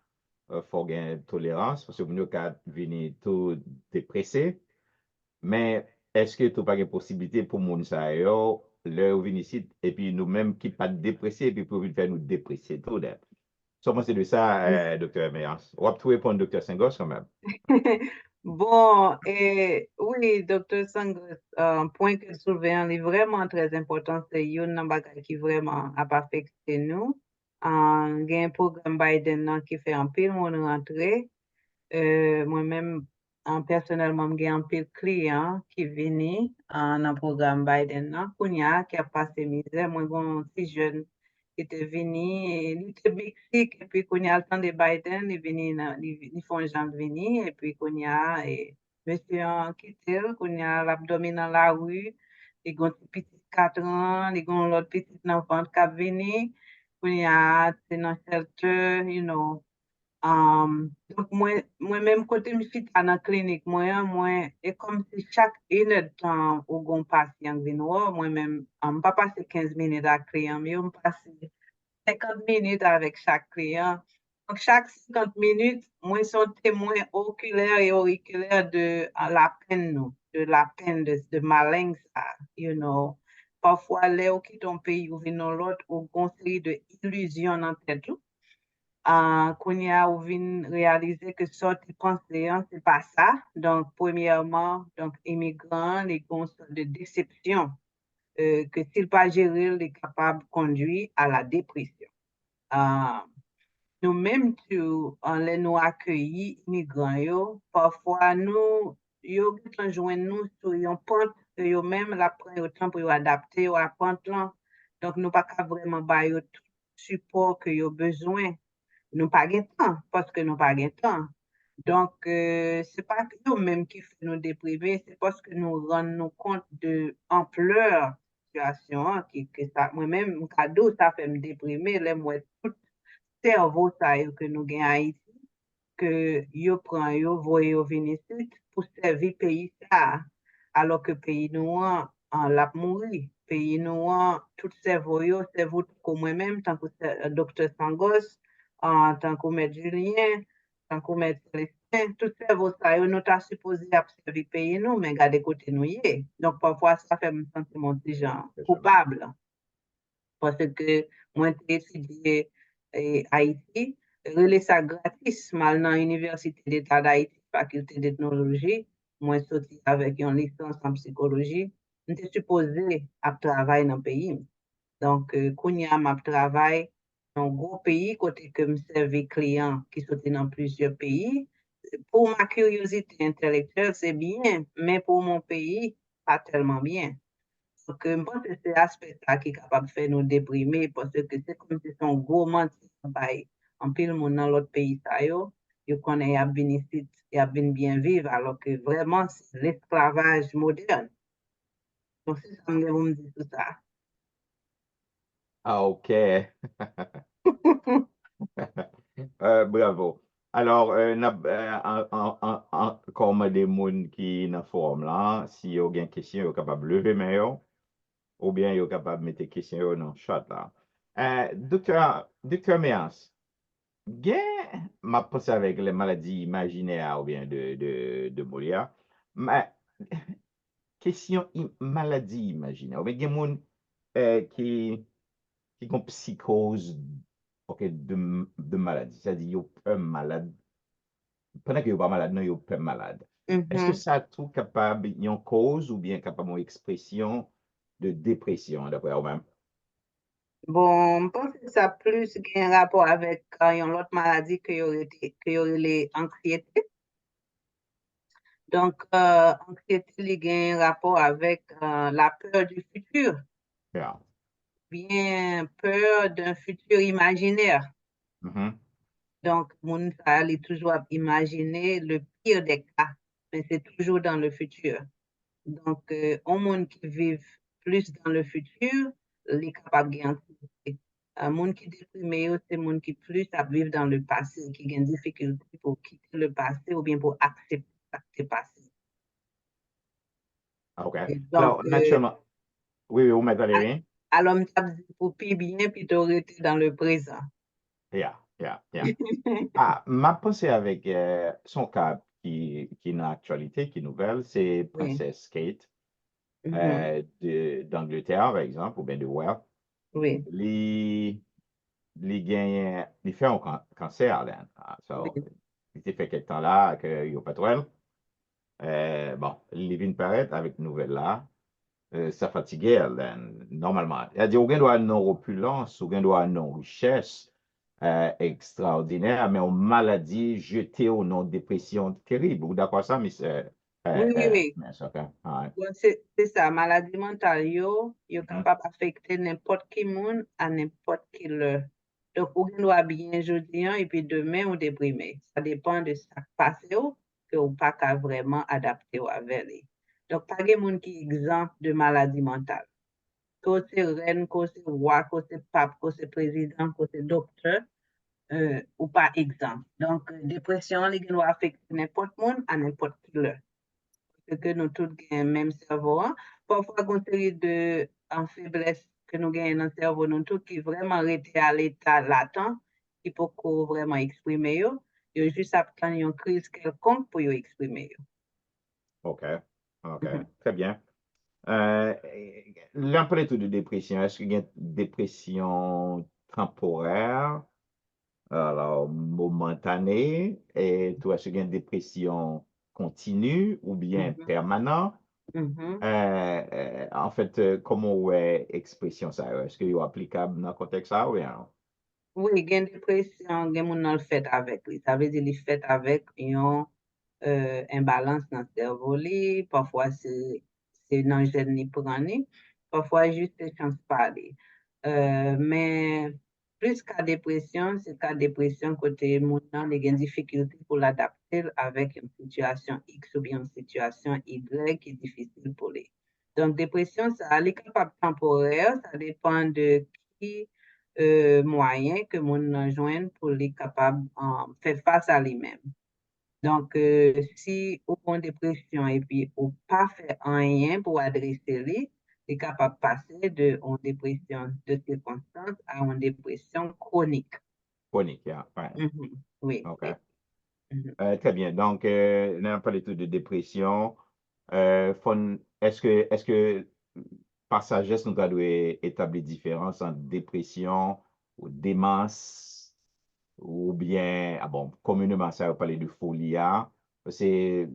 il faut gagner tolérance, parce que vous venez tout dépressé. Mais est-ce que tu n'as pas de possibilité pour moun sa yo, leur venir ici, et puis nous-mêmes qui pas dépressés, et puis pour faire nous dépresser tout d'être. Comment c'est de ça, Dr. Meyens? On va tout répondre, Dr. Sangos, quand même. Bon, oui, Dr. Sangos, un point que soulevé est vraiment très important, c'est un bagage qui vraiment a affecté nous. Il y a un programme Biden qui fait un pile mon rentrée. Moi-même, personnellement, j'ai un pile client qui vient dans le programme Biden, qui a passé misère. Moi, bon, si jeune qui était venu, il était bixique, et puis quand il y a le temps de Biden, ils font gens de venir, et puis quand il y a monsieur qui était, quand il y a l'abdomen dans la rue, ils ont un petit 4 ans, ils ont l'autre petit enfant qui a venu, quand il y a dans shelter, you know. Donc, moi-même, quand je suis dans la clinique, et comme si chaque une heure de temps, où on passe, moi-même, je ne pas passer 15 minutes à client, mais je passe 50 minutes avec chaque client. Donc, chaque 50 minutes, moi, suis témoin oculaire et auriculaire de la peine, de ma langue, you know. Parfois, les qui ton pays ou dans l'autre, ou une série d'illusions dans tête. Qu'on y a réalisé que sorti conseillant, c'est pas ça. Donc, premièrement, donc, immigrants, les sortes de déception, que s'ils pas gérer, les capables de conduire à la dépression. Nous-mêmes, on nous accueillis, immigrants, parfois, nous, joignent nous sur une pente que yo même la prend yo temps pour yo adapter, yo apprendre là. Donc, nous pas qu'à vraiment ba yo tout support que yo besoin. Nous pas gain temps, parce que nous pas gain temps. Donc, c'est pas que nous même qui fait nous déprimer, c'est parce que nous rendons compte de ampleur situation hein, que ça, moi-même, cadeau, ça fait me déprimer, là, moi, tout cerveau ça yo que nous gagnons à Haïti, que yo prend yo, voye yo venir ici pour servir pays ça, alors que pays noir en l'a mouri. Pays noir, tout cerveau comme moi-même, tant que docteur Sangos, en tant que maître Julien, tant que maître Célestin, tout cerveau ça, yo nous t'a supposé servir pays nous, mais garder côté nous y est. Donc parfois ça fait me sentir mon petit genre coupable. Parce que moi, j'ai étudié Haïti, relais ça gratis, mal dans l'Université d'État d'Haïti, faculté d'ethnologie, moi, sorti avec une licence en psychologie, j'étais supposé à travailler dans le pays. Donc, Kounia m'a travaillé dans un gros pays, côté que me servais clients qui sont dans plusieurs pays. Pour ma curiosité intellectuelle, c'est bien, mais pour mon pays, pas tellement bien. Donc, je pense que c'est l'aspect qui est capable de faire nous déprimer parce que c'est comme si c'est un gros menti. En pile, monde dans l'autre pays, ça, yo connaît, y a bien ici, y a bien vivre, alors que vraiment, c'est l'esclavage moderne. Donc, c'est ça que vous me dites tout ça. Ah, OK. Bravo. Alors, comme des gens qui dans le forum là, si vous avez une question, vous êtes capable de lever main yo, ou bien vous êtes capable de mettre question yo dans le chat là. Docteur Méas, m'a pensé avec les maladies imaginaires ou bien de Molière, mais question maladie imaginaire, ou bien il y a des gens qui ont psychose ok, de maladie, c'est-à-dire ils sont malade. Pendant que vous pas malade, non, vous pas malade. Est-ce que ça tout capable, il y a une cause ou bien capable une expression de dépression d'après vous-même? Bon, je pense que ça a plus un rapport avec une autre maladie que y aurait l'anxiété. Donc, anxiété, il y a un rapport avec la peur du futur, Yeah. bien peur d'un futur imaginaire. Mhm. Donc, mon ça allait toujours imaginer le pire des cas, mais c'est toujours dans le futur. Donc, un monde qui vit plus dans le futur, il est capable de gagner. Un monde qui est déprimé, c'est un monde qui plus à vivre dans le passé, qui a une difficulté pour quitter le passé ou bien pour accepter le passé. OK. Et donc, Alors, naturellement, oui, vous mettez Valérie? alors, pour plus bien, plutôt rester dans le présent. Yeah. Ah, m'a pensé avec son cas qui est dans l'actualité, qui est nouvelle, c'est Oui. Princess Kate Mhm. d'Angleterre, par exemple, ou bien de Wales. Oui. Il fait un cancer, là. Oui. Il s'est fait quelque temps là, que il n'y a pas trop. Bon, il vient paraître avec une nouvelle là. Ça fatigue, là, normalement. Il a dit, on doit une opulence, on doit une richesse extraordinaire, mais une maladie jetée au nom de dépression terrible. Vous d'accord ça, monsieur? Oui. OK. Ouais. Bon, c'est ça, maladie mentale, yo Mhm. capable d'affecter n'importe qui monde à n'importe quelle heure. Donc, on doit bien aujourd'hui et puis demain, on déprimé. Ça dépend de ce qui passe que on pas qu'à vraiment adapter avec lui. Donc, pas de monde qui est exempt de maladie mentale. Que c'est reine, que c'est roi, que c'est pape, que c'est président, que c'est docteur, ou pas exempt. Donc, dépression, il doit affecter n'importe monde à n'importe quelle heure. Que nous tous avons le même cerveau. Hein. Parfois, une série de faiblesses que nous avons dans le cerveau, nous tous qui vraiment arrêté à l'état latent, qui peut vraiment exprimer. Yo juste attendre une crise quelconque pour exprimer. OK. Très bien. Là, on parlait tout de dépression. Est-ce qu'il y a une dépression temporaire, alors momentanée, et toi, est-ce qu'il y a une dépression continue ou bien permanente? En fait, comment est expression ça? Est-ce qu'il est applicable dans le contexte ça ou bien? Oui, il y a une dépression, il y a un fait avec lui. Ça veut dire qu'il fait avec une imbalance dans le cerveau. Parfois, c'est c'est dans jeune ni prendre, parfois juste chance parler. Mais plus qu'à dépression, c'est qu'à dépression côté mon a une difficulté pour l'adapter avec une situation X ou bien une situation Y qui est difficile pour lui. Donc, dépression, ça est capable temporaire, ça dépend de qui moyen que mon joint pour les capable faire face à lui-même. Donc, si ou en dépression et puis ou pas fait rien pour adresser lui, est capable de passer de en dépression de circonstance à une dépression chronique. Chronique, yeah, right. Oui, OK. oui. Très bien. Donc, on a parlé tout de dépression. Est-ce que par sagesse, nous devons établir différence entre dépression ou démence ou bien, ah bon, communément, ça va parler de folie. Hein. C'est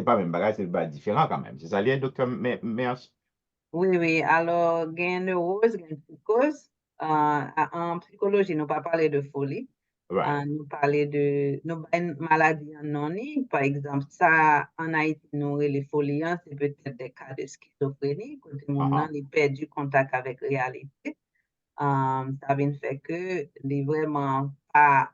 pas même bagage, c'est pas différent quand même. C'est ça, lié, docteur Merce? Oui, oui. Alors, il y a une neurose, il y a une psychose. En psychologie, nous pas parler de folie. Right. Nous parler de une maladie non, par exemple, ça, en Haïti, nous, les folies, c'est peut-être des cas de schizophrénie, quand il perd du contact avec la réalité. Ça vient faire que les vraiment pas,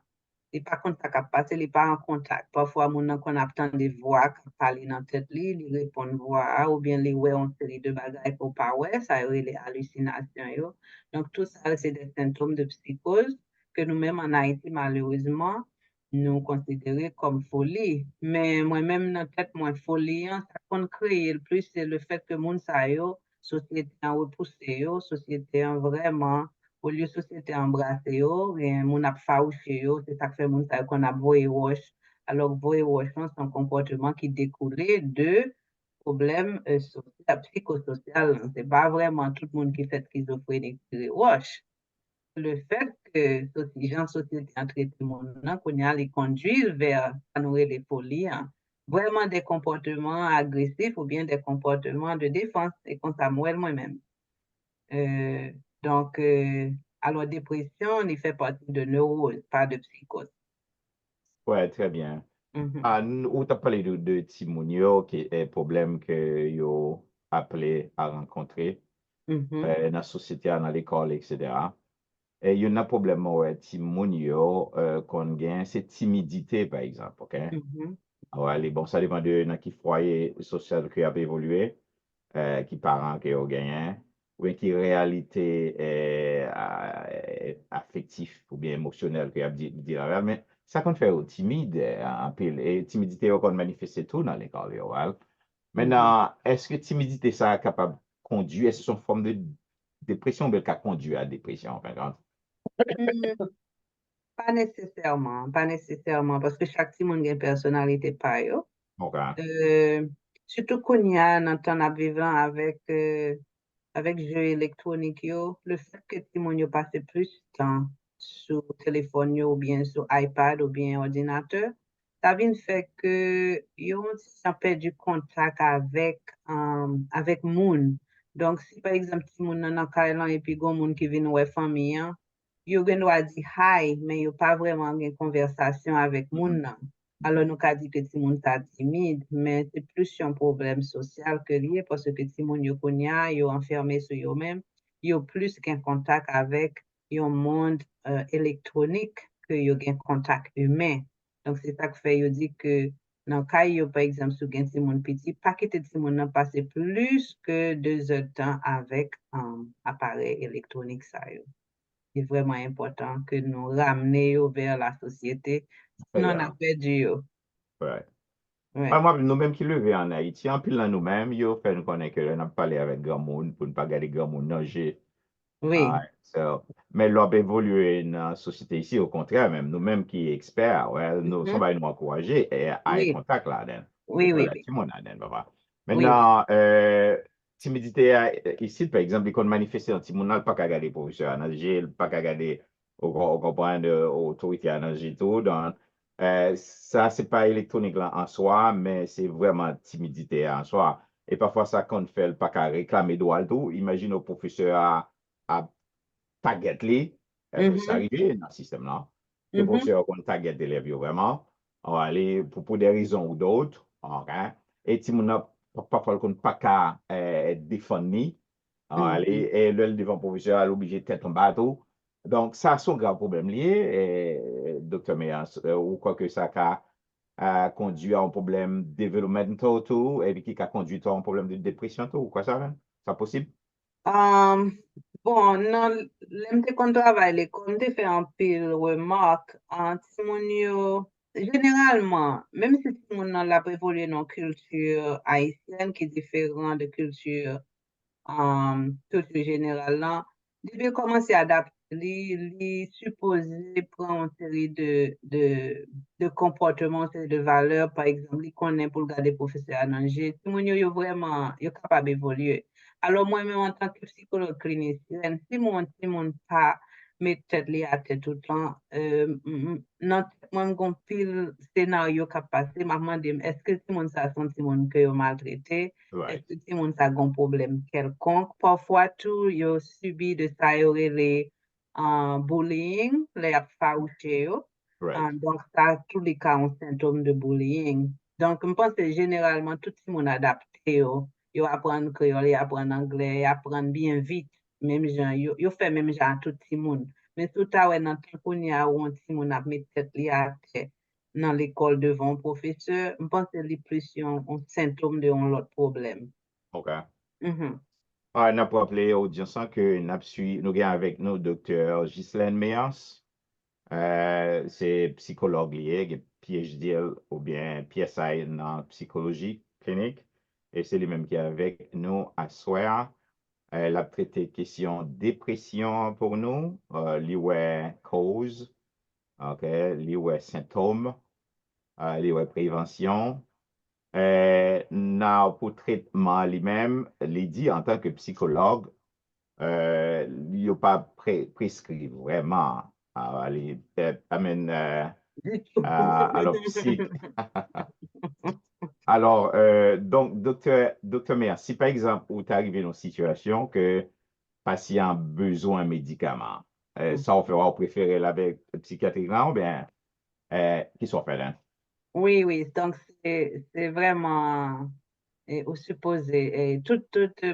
il pas contact à passer, il pas en contact. Parfois, mon qu'on attend des voix qui parlent dans tête li, il répond voix ou bien les ouais en série de bagages pour pas ouais, ça y est les hallucinations yo. Donc tout ça c'est des symptômes de psychose que nous-mêmes en Haïti malheureusement nous considérons comme folie. Mais moi-même dans tête moi folie, ça qu'on crée le plus c'est le fait que moun sa yo société en repoussé yo, société en vraiment au lieu de société embrasser yo, moun ap fawche yo, c'est ça que fait moun sa qu'on a voye wash. Alors voye wash c'est un comportement qui découlait de problèmes psychosocial. C'est pas vraiment tout le monde qui fait schizophrénie qui wash. Le fait que les gens société en traité moun nan, qu'on y a les conduire vers les folies, vraiment des comportements agressifs ou bien des comportements de défense, et comme ça moi-même. Donc, alors, dépression, il fait partie de neurose, pas de psychose. Ouais, très bien. Ou tu as parlé de Timonio, qui est un problème que yo appelé à rencontrer dans la société, dans l'école, etc. Et il y a un problème, ouais, Timonio, qu'on gagne, c'est timidité, par exemple, OK? Ouais, bon, ça dépend de dans qui foyer social qui a évolué, qui parents qui ont gagné, ou bien qui réalité affective ou bien émotionnelle qui a dit la mais ça qu'on fait timide en pile et timidité qu'on manifeste tout dans l'école. Ouais. Maintenant, est-ce que timidité ça est capable de conduire, est-ce que c'est une forme de dépression ou qui conduit à la dépression en fin de compte? Pas nécessairement, parce que chaque monde a une personnalité pas yo. Surtout qu'on y a dans temps vivant avec jeux électroniques yo, le fait que tout le monde passe plus de temps sur téléphone yo, ou bien sur iPad ou bien ordinateur, ça vient faire que yo ont perdu contact avec moun. Donc si par exemple si moun nan kailan et puis gon moun qui vient ouais famille, yo gen doit dire hi, mais yo pas vraiment une conversation avec moun nan. Alors, nous avons dit que tout le monde est timide, mais c'est plus un problème social que lié parce que tout le monde est enfermé sur eux-mêmes. Ils ont plus qu'un contact avec un monde électronique que ils ont un contact humain. Donc, c'est ça que fait, ils dit que dans le cas, par exemple, sur un monde petit, pas que tout le monde passer plus que 2 heures de temps avec un appareil électronique. C'est vraiment important que nous ramenions vers la société. Sinon, on a perdu. Ouais. Moi, nous-mêmes qui levons en Haïti, en pile nous-mêmes, il fait nous connaître que nous parlé avec grand monde pour ne pas garder grand monde nager. Oui. Mais l'on évolué dans la société ici, au contraire, même nous-mêmes qui sommes experts, ouais, nous sommes nous encourager à avoir contact là-dedans. Oui. Maintenant, timidité ici, par exemple, il qu'on manifeste un petit monde, pas qu'à garder professeur à nager, pas qu'à garder au comprendre autorité à nager tout. Donc, ça, c'est pas électronique là en soi, mais c'est vraiment timidité en soi. Et parfois, ça qu'on fait, pas qu'à réclamer droit tout. Imagine au professeur à target li, ça arrive dans le système là. Le professeur qu'on target élèves vraiment, on va aller pour des raisons ou d'autres, okay? Et si on parfois, qu'on pas qu'à défendre ni. Allez, et le devant professeur, elle est obligé de tête en bateau. Donc, ça, c'est un grave problème lié, docteur Méas, ou quoi que ça a conduit à un problème développemental tout, et puis qui a conduit à un problème de dépression tout, ou quoi ça, hein? Ça possible? Bon, nan, lem te kon travay l'ekol, te fe an pil remark an ti moun yo, generalman, même si ti moun nan la evolue nan culture haïtienne qui est différent de culture culture générale lan, depi komanse adapte li supposé prendre une série de comportements, une série de valeurs, par exemple, li konnen pou gade professeur ananje, ti moun yo vraiment, yo capable d'évoluer. Alors, moi-même, en tant que psychologue clinicienne, si mon pas met tête li à tête tout le temps, nan moi, gon pile scénario qui a passé, m'a demandé, est-ce que si mon sa son si mon que yo maltraité, est-ce que si mon sa gon problème quelconque, parfois tout, yo subi de ça, yo les bullying, les faouché yo, donc ça, tous les cas, un symptôme de bullying. Donc, je pense que généralement, tout le monde adapté yo. Yo apprendre créole, yo apprendre anglais, yo apprendre bien vite, même gens, yo fait même genre tout le monde. Mais tout à l'heure, dans le temps y a où un petit monde a mis tête li à terre dans l'école devant un professeur, je pense que c'est plus un symptôme de un autre problème. OK. Mhm. On a rappelé aux audience que nous avons avec nous docteur Ghislaine Méas, c'est psychologue lié, PhD ou bien PSI en psychologie clinique, et c'est lui-même qui est avec nous à soir. Elle a traité question dépression pour nous, li ouais cause, ok, li ouais symptômes, li ouais prévention. Pour traitement lui-même, il dit en tant que psychologue, il n'a pas prescrit vraiment aller amène à l'optique. Alors, donc, docteur Meyer, si par exemple, vous êtes arrivé dans une situation que patient a besoin de médicaments, ça, on fera préférer avec psychiatrique là, ou bien, qui sont faits là? Oui, donc c'est vraiment au supposé, tout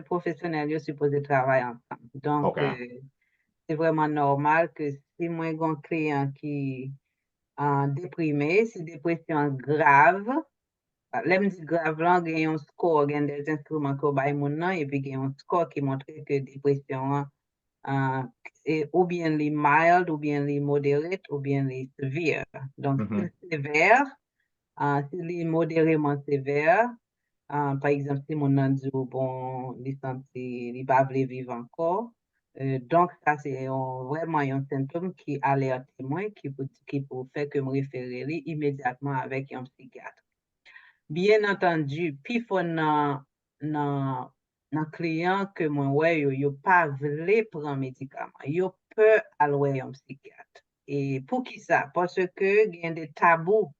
professionnel est supposé travailler ensemble. Donc, OK. c'est vraiment normal que si moi j'ai un client qui est déprimé, c'est dépression grave, l'aime dit grave là, il y a un score, il y a des instruments qu'on baille mon nom, et puis il y a un score qui montre que dépression ou bien les mild, ou bien les moderate, ou bien les sévères. Donc, si c'est sévère, si les modérément sévère, par exemple, si mon nan dit, bon, il va vivre encore. Donc, ça, c'est vraiment un symptôme qui alerte moi, qui peut faire que me référer immédiatement avec un psychiatre. Bien entendu, puis faut nan client que moi, ouais, yo pas vle prendre médicament. Yo peut aller un psychiatre. Et pour qui ça? Parce que il y a des tabous.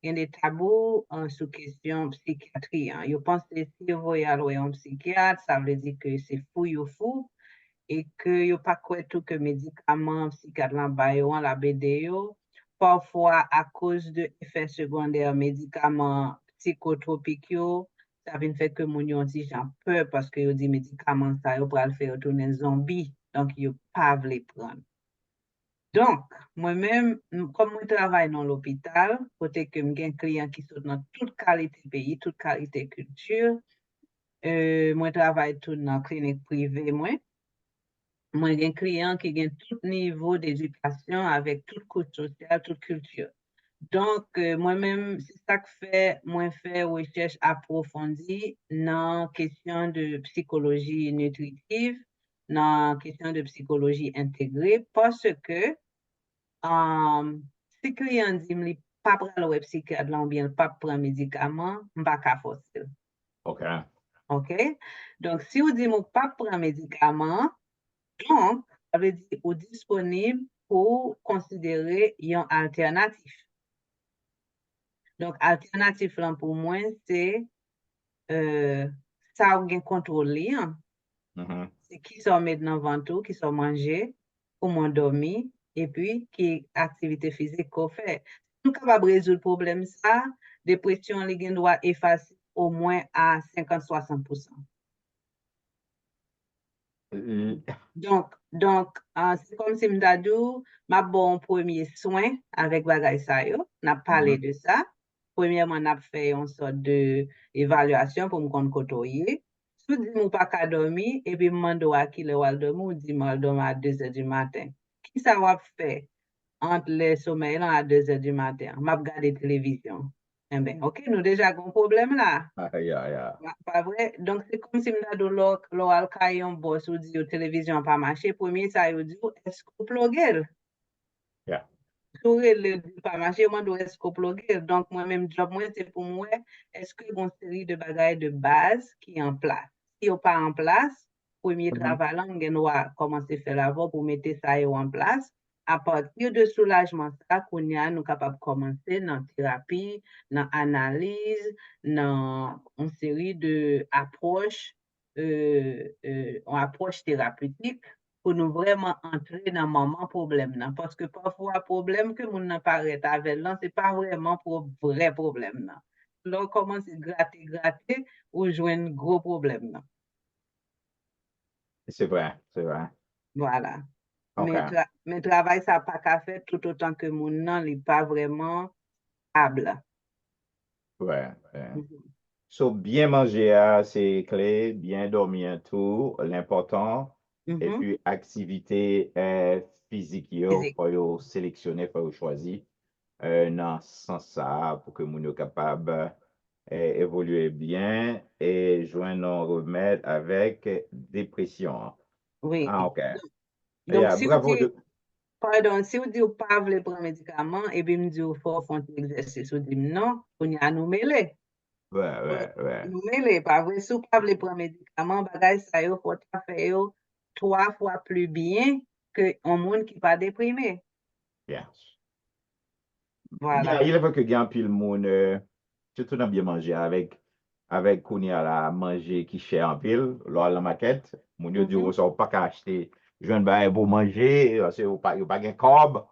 Il y a des tabous sous question psychiatrie. Hein. Je pense que si vous voyez aller un psychiatre, ça veut dire que c'est fou ou fou et que vous pas quoi tout que médicaments psychiatre la BD. Parfois, à cause de effets secondaires médicaments psychotropiques, ça vient faire que mon yon dit j'en peur parce que yo dit médicaments ça yo pral faire tourner zombie. Donc, yo pas vle prendre. Donc, moi-même, comme je travaille dans l'hôpital, côté que j'ai un client qui sont dans toute qualité pays, toute qualité culture, moi travaille tout dans la clinique privée, moi j'ai un client qui a tout niveau d'éducation avec toute couche sociale, toute culture. Donc, moi-même, c'est ça que fait, moi, faire recherche approfondie dans question de psychologie nutritive, dans question de psychologie intégrée, parce que si client dit me pas prendre le psychiatre ou bien pas prendre médicament, m'pa ka forcer. OK. OK? Donc si vous dites pas prendre médicament, donc ça veut dire ou disponible pour considérer une alternative. Donc alternative là pour moi c'est ça ou gen contrôler. C'est qui sont mettre dans ventre, qui sont manger, comment dormir et puis qui activité physique qu'on fait. Nous capable résoudre le problème ça, dépression les gen doit effacer au moins à 50-60%. Donc, c'est comme si m'dadou, m'a bon premier soin avec bagay sa yo, n'a parlé de ça. Premièrement, n'a fait une sorte de évaluation pour me connaître kotoye. Sou di mou pa ka dormi, et puis m'mando à qui le wal dormi, ou di m'al dormi à 2 heures du matin. Qui ça va faire entre les sommeils là à 2 heures du matin? M'a regardé télévision. Eh ben, ok, nous déjà avons un problème là. Pas vrai? Donc, c'est comme si m'dadou lo al kayon boss ou di yo télévision pas marché. Premier, ça yo di yo, est-ce qu'on plugel? Yeah. Sou le pas marché, moi, est-ce qu'on plugel? Donc, moi-même, job, moi, c'est pour moi, est-ce que une série de bagages de base qui est en place? Si yo pas en place, premier travail là, on va commencer à faire avant pour mettre ça yo en place. À partir de soulagement, ça, qu'on y a, nous capables de commencer dans thérapie, dans analyse, dans une série de approches, approche thérapeutique pour nous vraiment entrer dans le moment problème. Là. Parce que parfois, problème que nous n'apparaît avec là, c'est pas vraiment pour vrai problème. Là. Là, on commence à gratter, ou jouer un gros problème. Là. C'est vrai, c'est vrai. Voilà. OK. Mais travail, ça n'a pas qu'à faire tout autant que mon nom n'est pas vraiment stable. Ouais. So, bien manger, c'est clé, bien dormir tout, l'important. Et puis, activité physique, il faut sélectionner, il faut choisir dans ce sens-là pour que nous soyons capables d'évoluer bien et joindre un remède avec dépression. Oui. OK. Donc, si bravo. Pardon, si vous dites que vous ne voulez pas prendre médicament, et puis vous dites que vous faire un exercice, vous dites non, on y a nous mêler. Ouais. Nous mêler, pas vrai? Si vous ne voulez pas prendre médicament, bagay ça yo, faut faire 3 fois plus bien que un monde qui pas déprimé. Yes. Voilà. Il est vrai que il y a un pile monde, surtout dans bien manger avec qu'on y a la manger qui cher en pile, là la maquette, mon Dieu dit on sort pas qu'à acheter jeune bain pour manger, parce que pas gain corbe.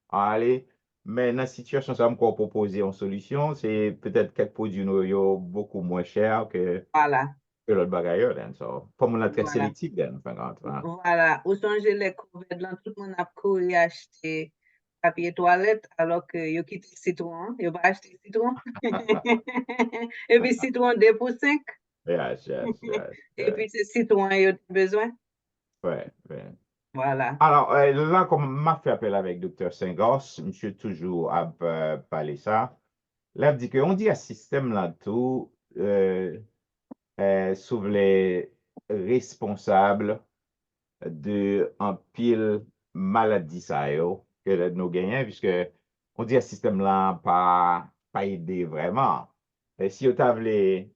Allez, mais dans la situation ça me proposer une solution, c'est peut-être quelques produits nous beaucoup moins cher que Voilà. l'autre bagaille là, so comme on a très Voilà. sélectif là, fin compte. Voilà. Ou songez les couverts là, tout le monde a couru acheter papier toilette alors que yo quitté citron, yo pas acheté citron. Et puis citron 2 pour 5. Yes. Et puis c'est citron yo besoin. Ouais. Voilà. Alors, là, comme m'a fait appel avec Dr. Sengos, monsieur toujours à parler ça, là, il dit qu'on dit à ce système là tout, sur les responsables de un pile maladie ça yo, que nous gagnons, puisque on dit à ce système là pas aider vraiment. Et si vous voulez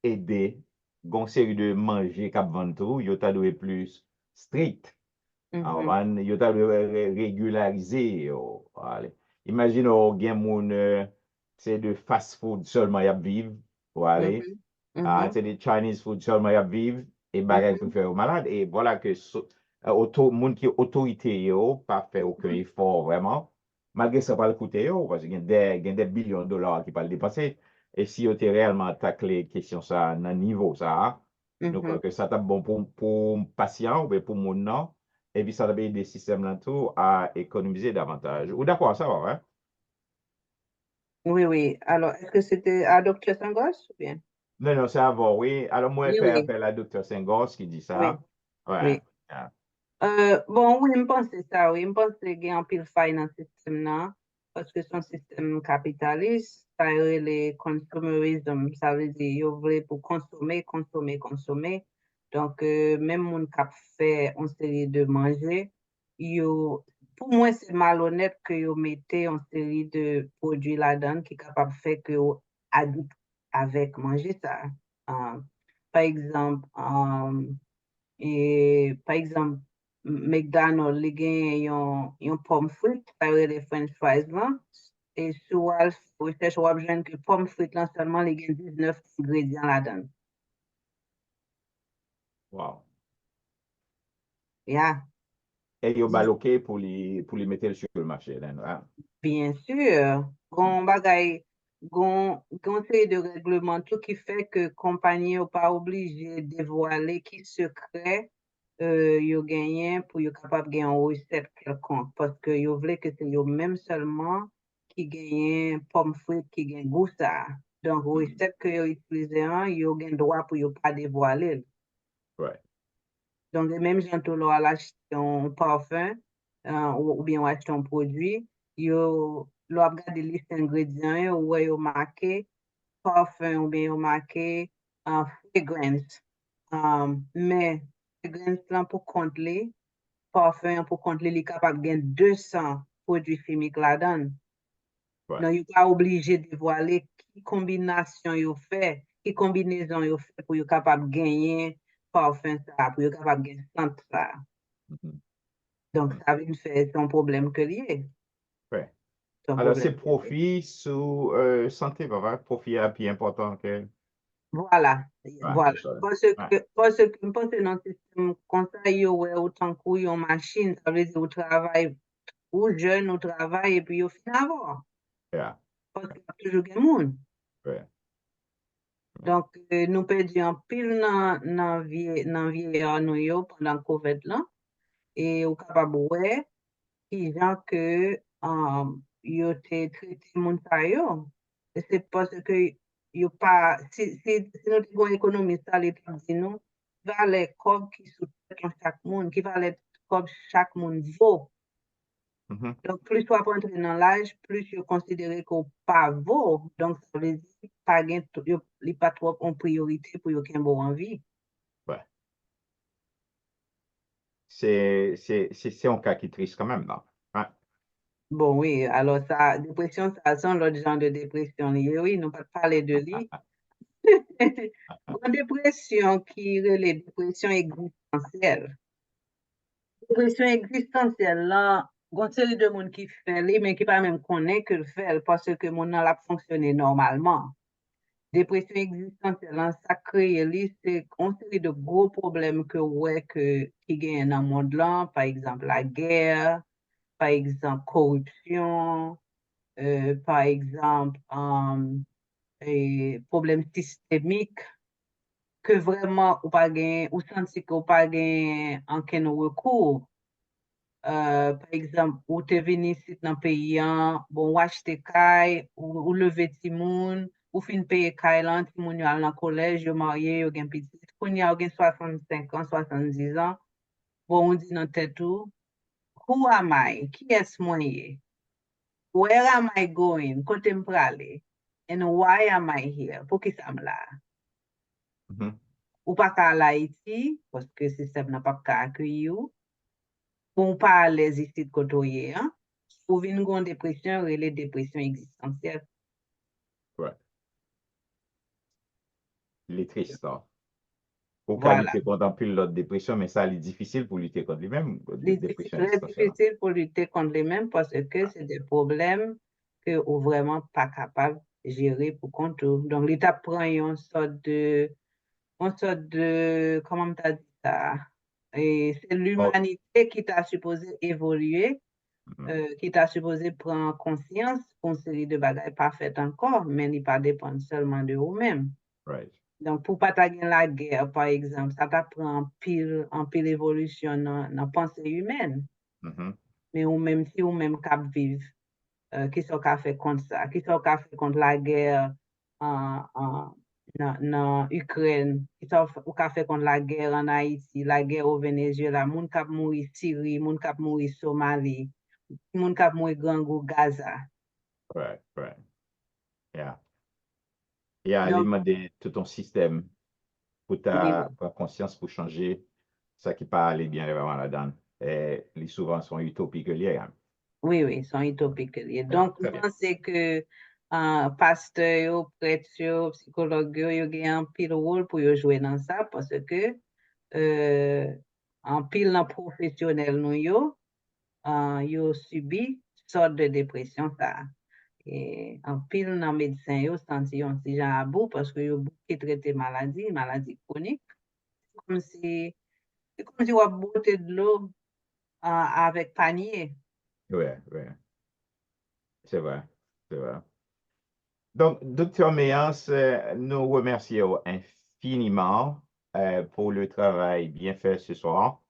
aider, une série de manger cap tout, vous doit plus strict. Yo ta régulariser. Allez. Imagine, gen moun, c'est de fast food seulement y a vivre. C'est de Chinese food seulement y a vivre. Et bagay pour faire malade. Et voilà que moun qui autorité yo, pas fait aucun effort vraiment. Malgré ça, pas le coûter yo, parce qu'il y a des billions de dollars qui pas le dépenser. Et si yo te réellement taclé question ça, dans niveau ça, donc que ça t'a bon pour patient ou pour moun non. Et puis, ça va aider des systèmes là tout à économiser davantage. Ou d'accord, ça va, hein? Oui. Alors, est-ce que c'était à Dr. Sangos ou bien? Non, c'est avant, oui. Alors, moi, je fais Oui. appel à Dr. Sengos qui dit ça. Oui. Bon, oui, je pense ça, oui. Je pense qu'il y a un pile faille dans ce système-là, parce que c'est un système capitaliste, ça est le consumérisme, ça veut dire, vous voulez pour consommer. Donc, même mon cap fait une série de manger, pour moi, c'est malhonnête que vous mettez une série de produits là-dedans qui est capable de faire que vous addict avec manger ça. Par exemple, McDonald's, li gen yon pomme frite, pare de French fries lan, et sou al recherche wap jwen ke pomme frite lan seulement li gen 19 ingrédients la dan. Wow. Yeah. Et ils ont baloqué pour les mettre sur le marché. Là, Bien sûr. Gon bagay, gon série de règlements tout qui fait que compagnie n'est pas obligée de dévoiler qui secret yo gagné pour yo capable gagner une recette quelconque parce que yo voulait que c'est yo même seulement qui gagne pomme frite qui gagne goût ça. Donc recette que yo utilisé yo gagne droit pour yo pas dévoiler. Ouais. Donc même gens tout là acheter un parfum ou bien acheter un produit, yo lo regarder liste ingrédients ou yo marqué parfum ou bien yo marqué fragrance. Mais fragrance là pour compte les parfum pour compte les capable gain 200 produits chimiques là-dedans. Ouais. Donc yo pas obligé de dévoiler qui combination yo fait, qui combinaison yo fait pour yo capable gagner parfum ça, pour yo capable gagner scent ça. Mhm. Donc ça veut faire son problème que lié. Ouais. Son Alors, c'est problème que lié. profit sous santé, papa. Profit est plus important que. Voilà, Ouais, voilà. c'est ça. Parce Ouais. que je pense que dans le système comme ça, yo ouais autant que yon machine, ça veut dire au travail, ou jeune au travail, et puis au fin avoir. Yeah. Parce qu'il y a toujours des monde. Ouais. Donc, nous perdons en pile dans vie nous yo pendant COVID là. Et au capable ouais, qui gens que yo te traité moun sa yo. Et c'est parce que yo pas si nous avons une économie ça les dit nous va les comme qui sous chaque monde qui va les comme chaque monde vaut. Mhm. Donc plus tu apprends dans l'âge, plus tu considères qu'on pas vaut. Donc ça veut dire pas gain yo li pas trop en priorité pour yo ken bon en vie. Ouais. C'est un cas qui est triste quand même, là. Ouais. Bon oui, alors ça dépression ça sont l'autre genre de dépression. Oui, nous pas parler de lui. Une dépression qui relève dépression existentielle. Dépression existentielle, là, une série de monde qui fait, mais qui pas même connaît que le fait parce que mon nan l'a fonctionné normalement. Dépression existentielle, là, ça crée, c'est une série de gros problèmes que, ouais, qui gagnent dans le monde là, par exemple la guerre, par exemple corruption, par exemple, problèmes systémiques que vraiment ou pas gain ou senti que ou pas gain aucun recours. Par exemple, ou te vini ici dans le pays, bon, ou acheter kay, ou lever ti moun, ou fin paye kay lan, ti moun yo al nan collège, yo marié, yo gen petit, koun ya yo gen 65 ans, 70 ans, bon, on dit nan tête ou, who am I? Qui est moi ye? Where am I going? Kote m prale? And why am I here? Pour qui ça me la? Mhm. Ou pas qu'à Haïti, parce que le système n'a pas qu'à accueillir, ou pas à l'aise ici de côtoyer, hein? Ou vin gon dépression, relè dépression existentielle. Ouais. Il est triste, là. Au cas Voilà. lutter contre un pile l'autre dépression, mais ça, il est difficile pour lutter contre lui-même, C'est dépression très existentielle. difficile pour lutter contre les mêmes parce que c'est des problèmes que ou vraiment pas capable de gérer pour compte. Donc, l'État prend une sorte de, comment t'as dit ça? Et c'est Oh. l'humanité qui t'a supposé évoluer. Mhm. Qui t'a supposé prendre conscience pour une série de bagages pas faites encore, mais il pas dépendre seulement de vous-même. Right. Donc, pour pas gagner la guerre, par exemple, ça t'apprend en pile évolution dans la pensée humaine. Mhm. Mais ou même si ou même cap vivre, qui sont qu'a fait contre ça, qui sont qu'a fait contre la guerre dans Ukraine, qui sont qu'a fait contre la guerre en Haïti, la guerre au Venezuela, moun kap mouri Syrie, moun kap mouri Somalie, moun kap mouri Gangou, Gaza. Right, right. Yeah. Yeah, Donc, il de tout ton système pour oui, ta prendre conscience pour changer ça qui pas aller bien vraiment là-dedans. Et les souvent sont utopiques liés. Hein. oui, sont utopiques. Yeah, Donc, je très bien. pense que pasteur, prêtre, psychologue, yo gen un pile rôle pour yo jouer dans ça parce que en pile dans professionnel nous yo subi sorte de dépression ça. Et en pile dans médecin yo senti yon si jan à bout parce que yo beaucoup traité maladie chronique. C'est comme si on boté de l'eau avec panier. Ouais, ouais. C'est vrai. C'est vrai. Donc, Dr. Méance, nous remercions infiniment pour le travail bien fait ce soir.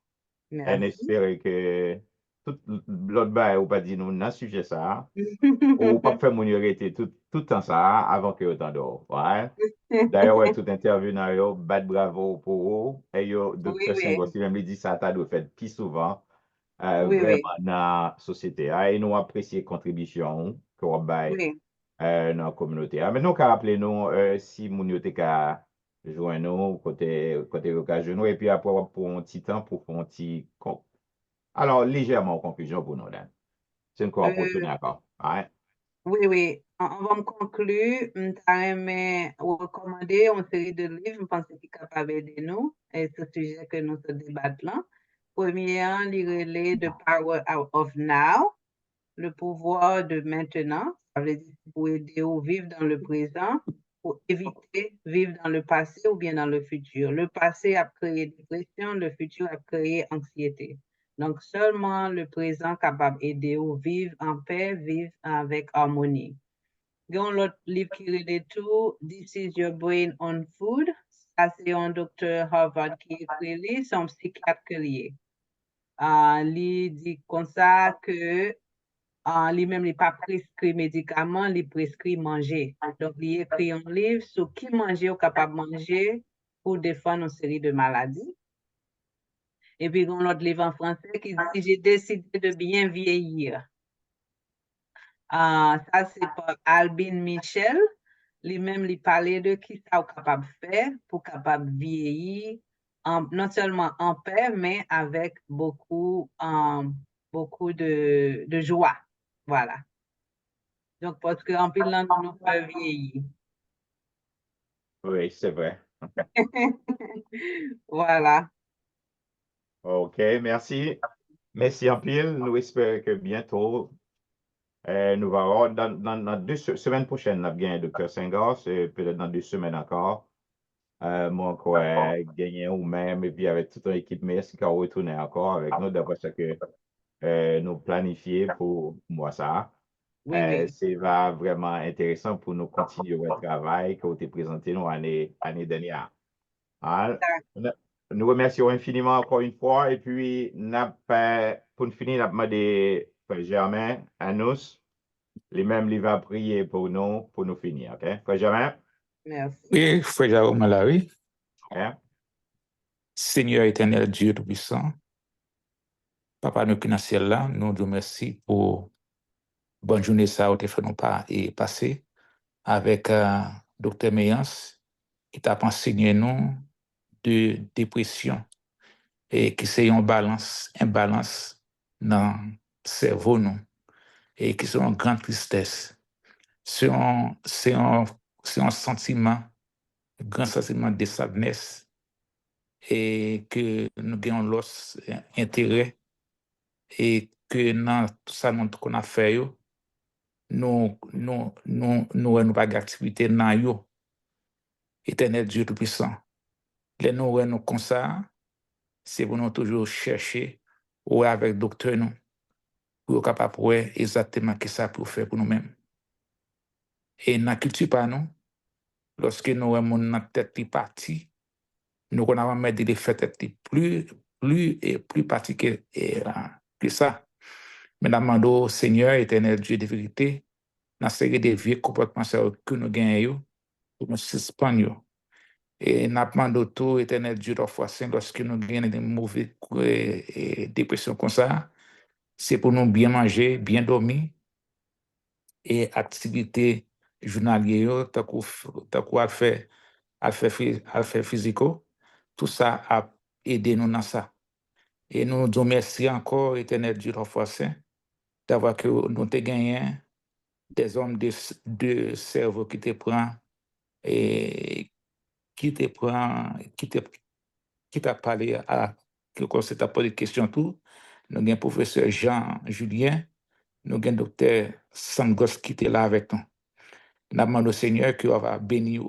On Merci. espère que tout l'autre bail ou pas dit nous dans sujet ça, ou pas faire mon arrêter tout le temps ça avant que autant d'or. Ouais. D'ailleurs, ouais, tout intervenant, yo, bad bravo pour vous. Et yo, Oui, Dr. Senghor, si même lui dit ça, t'as dû faire plus souvent, oui, vraiment oui, dans la société. Et nous apprécions les contributions que vous avez oui. dans la communauté. Mais nous, qu'à rappeler nous, si moun yo te ka joindre nous, côté occasion, et puis après, pour un petit temps, pour faire un petit, alors, légèrement en conclusion pour nous, là. C'est encore pour Euh, tourner encore. Ouais. oui, oui. On va me conclure. Je recommander une série de livres, je pense qu'il est capable d'aider nous, et ce sujet que nous se débattons là. Premier, lire The Power of Now, le pouvoir de maintenant. Ça veut dire pour aider ou vivre dans le présent, pour éviter vivre dans le passé ou bien dans le futur. Le passé a créé dépression, le futur a créé anxiété. Donc, seulement le présent capable d'aider ou vivre en paix, vivre avec harmonie. Il y a un autre livre qui est tout, This is Your Brain on Food. Ça, c'est un docteur Harvard qui écrit, c'est un psychiatre qui est. Il dit comme ça que lui-même, il n'est pas prescrit médicaments, il prescrit manger. Donc, il écrit un livre sur qui manger ou capable de manger pour défendre une série de maladies. Et puis, il y a un autre livre en français qui dit J'ai décidé de bien vieillir. Ça, c'est par Albin Michel. Lui-même, il parlait de qui ça est capable de faire pour capable vieillir, non seulement en paix, mais avec beaucoup de joie. Voilà. Donc, parce qu'en pile, là, nous nous fait vieillir. Oui, c'est vrai. Voilà. OK, merci. Merci en pile. Nous espérons que bientôt, nous allons avoir, dans 2 semaines prochaines, nous avons gagné Dr. Senghor, c'est peut-être dans 2 semaines encore. Moi, encore, gagner ou même, et puis avec toute l'équipe MES qui a retourné encore avec nous, d'après ce que nous planifions pour moi ça. Oui, oui. C'est vraiment intéressant pour nous continuer le travail que vous avez présenté nous l'année dernière. Hein? Nous remercions infiniment encore une fois. Et puis, pour finir, nous avons demandé Frère Germain à nous. Lui-même, il va prier pour nous finir. OK? Frère Germain? Merci. Oui, frère Jérôme Malari, OK? Seigneur éternel Dieu Tout-Puissant, Papa nous qui dans le ciel là, nous te remercions pour bonne journée ça où tu fait nous pas et passer avec Dr. Méance qui t'a enseigné nous de dépression et qui c'est une balance dans le cerveau nous et qui sont une grande tristesse. C'est un sentiment, un grand sentiment de sadness et que nous avons l'os intérêt et que dans tout ça qu'on a fait, nous pas d'activité dans yo. Éternel Dieu Tout-Puissant. Les nous comme ça, c'est pour nous toujours chercher ou avec docteur nous pour être capable de voir exactement ce que ça peut faire pour nous-mêmes. Et dans la culture par nous, lorsque nous avons notre tête partie, nous avons mettre des faits plus parties que ça. Mais nous demandons au Seigneur, éternel Dieu de vérité, dans cette série de vieux comportements que nous gagnons, pour nous suspendre. Et nous demandons tout, éternel Dieu, parfois, lorsque nous gagnons des mauvaises dépressions comme ça, c'est pour nous bien manger, bien dormir, et activités journalières, tant qu'on fait physique, tout ça a aidé nous dans ça. Et nous disons merci encore, éternel Dieu, parfois, d'avoir que nous te gagné des hommes de cerveau qui te prend et qui t'a parlé à que c'est t'a posé des questions tout. Nous avons professeur Jean-Julien, nous avons docteur Sangos qui était là avec nous. Nous demandons au Seigneur qu'il va bénir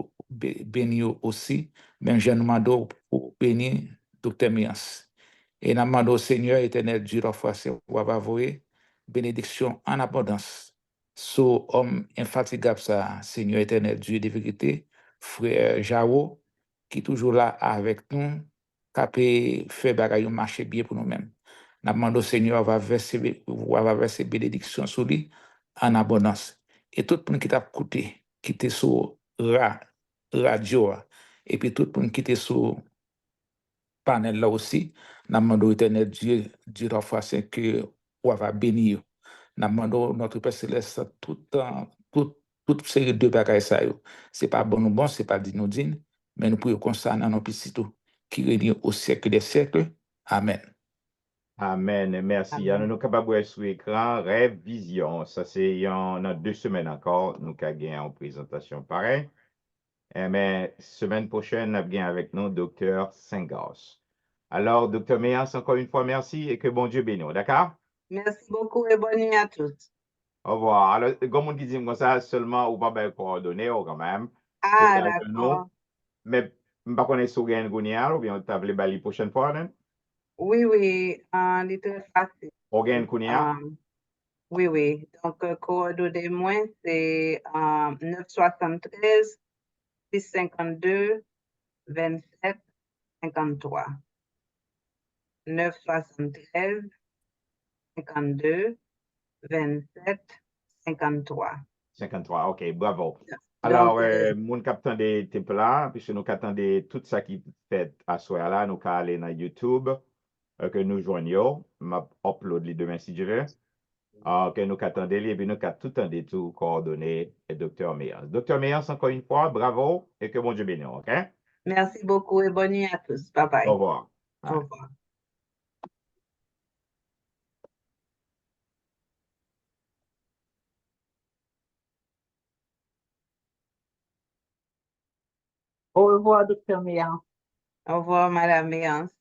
aussi, mais je demande pour bénir docteur Mias. Et nous demandons au Seigneur éternel Dieu, la foi, c'est va avoir bénédiction en abondance So, homme infatigable, ça, Seigneur éternel, Dieu de vérité, frère Jao, qui est toujours là avec nous, qui peut faire bagaille marcher bien pour nous-mêmes. Nous demandons au Seigneur va verser bénédiction sur lui en abondance. Et tout le monde qui t'a écouté, qui était sur radio, et puis tout le monde qui était sur panel là aussi, nous demandons au éternel Dieu, Dieu de foi, c'est que on va bénir. Nous demandons notre Père Céleste toute série de bagages ça yo. C'est pas bon ou bon, c'est pas dinodine, mais nous pouvons comme ça dans nos petits qui règne au siècle des siècles. Amen. Amen. Merci. Amen. Nous sommes capables de voir sur l'écran Rêve Vision. Ça, c'est dans 2 semaines encore. Nous avons gagné en présentation pareil. Mais semaine prochaine, nous avons avec nous Dr. Sengas. Alors, Dr. Méas, encore une fois, merci et que bon Dieu bénisse. D'accord? Merci beaucoup et bonne nuit à tous. Au revoir. Alors, comme on dit comme ça, seulement ou pas bien coordonnées quand même. Ah, Peut-être que d'accord. nous. Mais je ne sais pas si vous avez un ou bien vous avez la prochaine fois. Oui, il est très facile. Vous avez un Oui. Donc, coordonnées moi, c'est 973 652 27 53. 973 52 27 53. 53, ok, bravo. Alors, Donc, mon capitaine de type là, puisque nous attendons tout ça qui fait à ce là, nous allons aller dans YouTube, que nous joignons, m'a upload les demain si je veux, que nous attendons, et puis nous allons tout en tout coordonnées et Dr. Meyers. Dr. Meyers, encore une fois, bravo et que bon Dieu bénisse, ok? merci beaucoup et bonne nuit à tous. Bye bye. Au revoir. Au revoir. Au revoir, Dr. Méan. Au revoir, Madame Méance.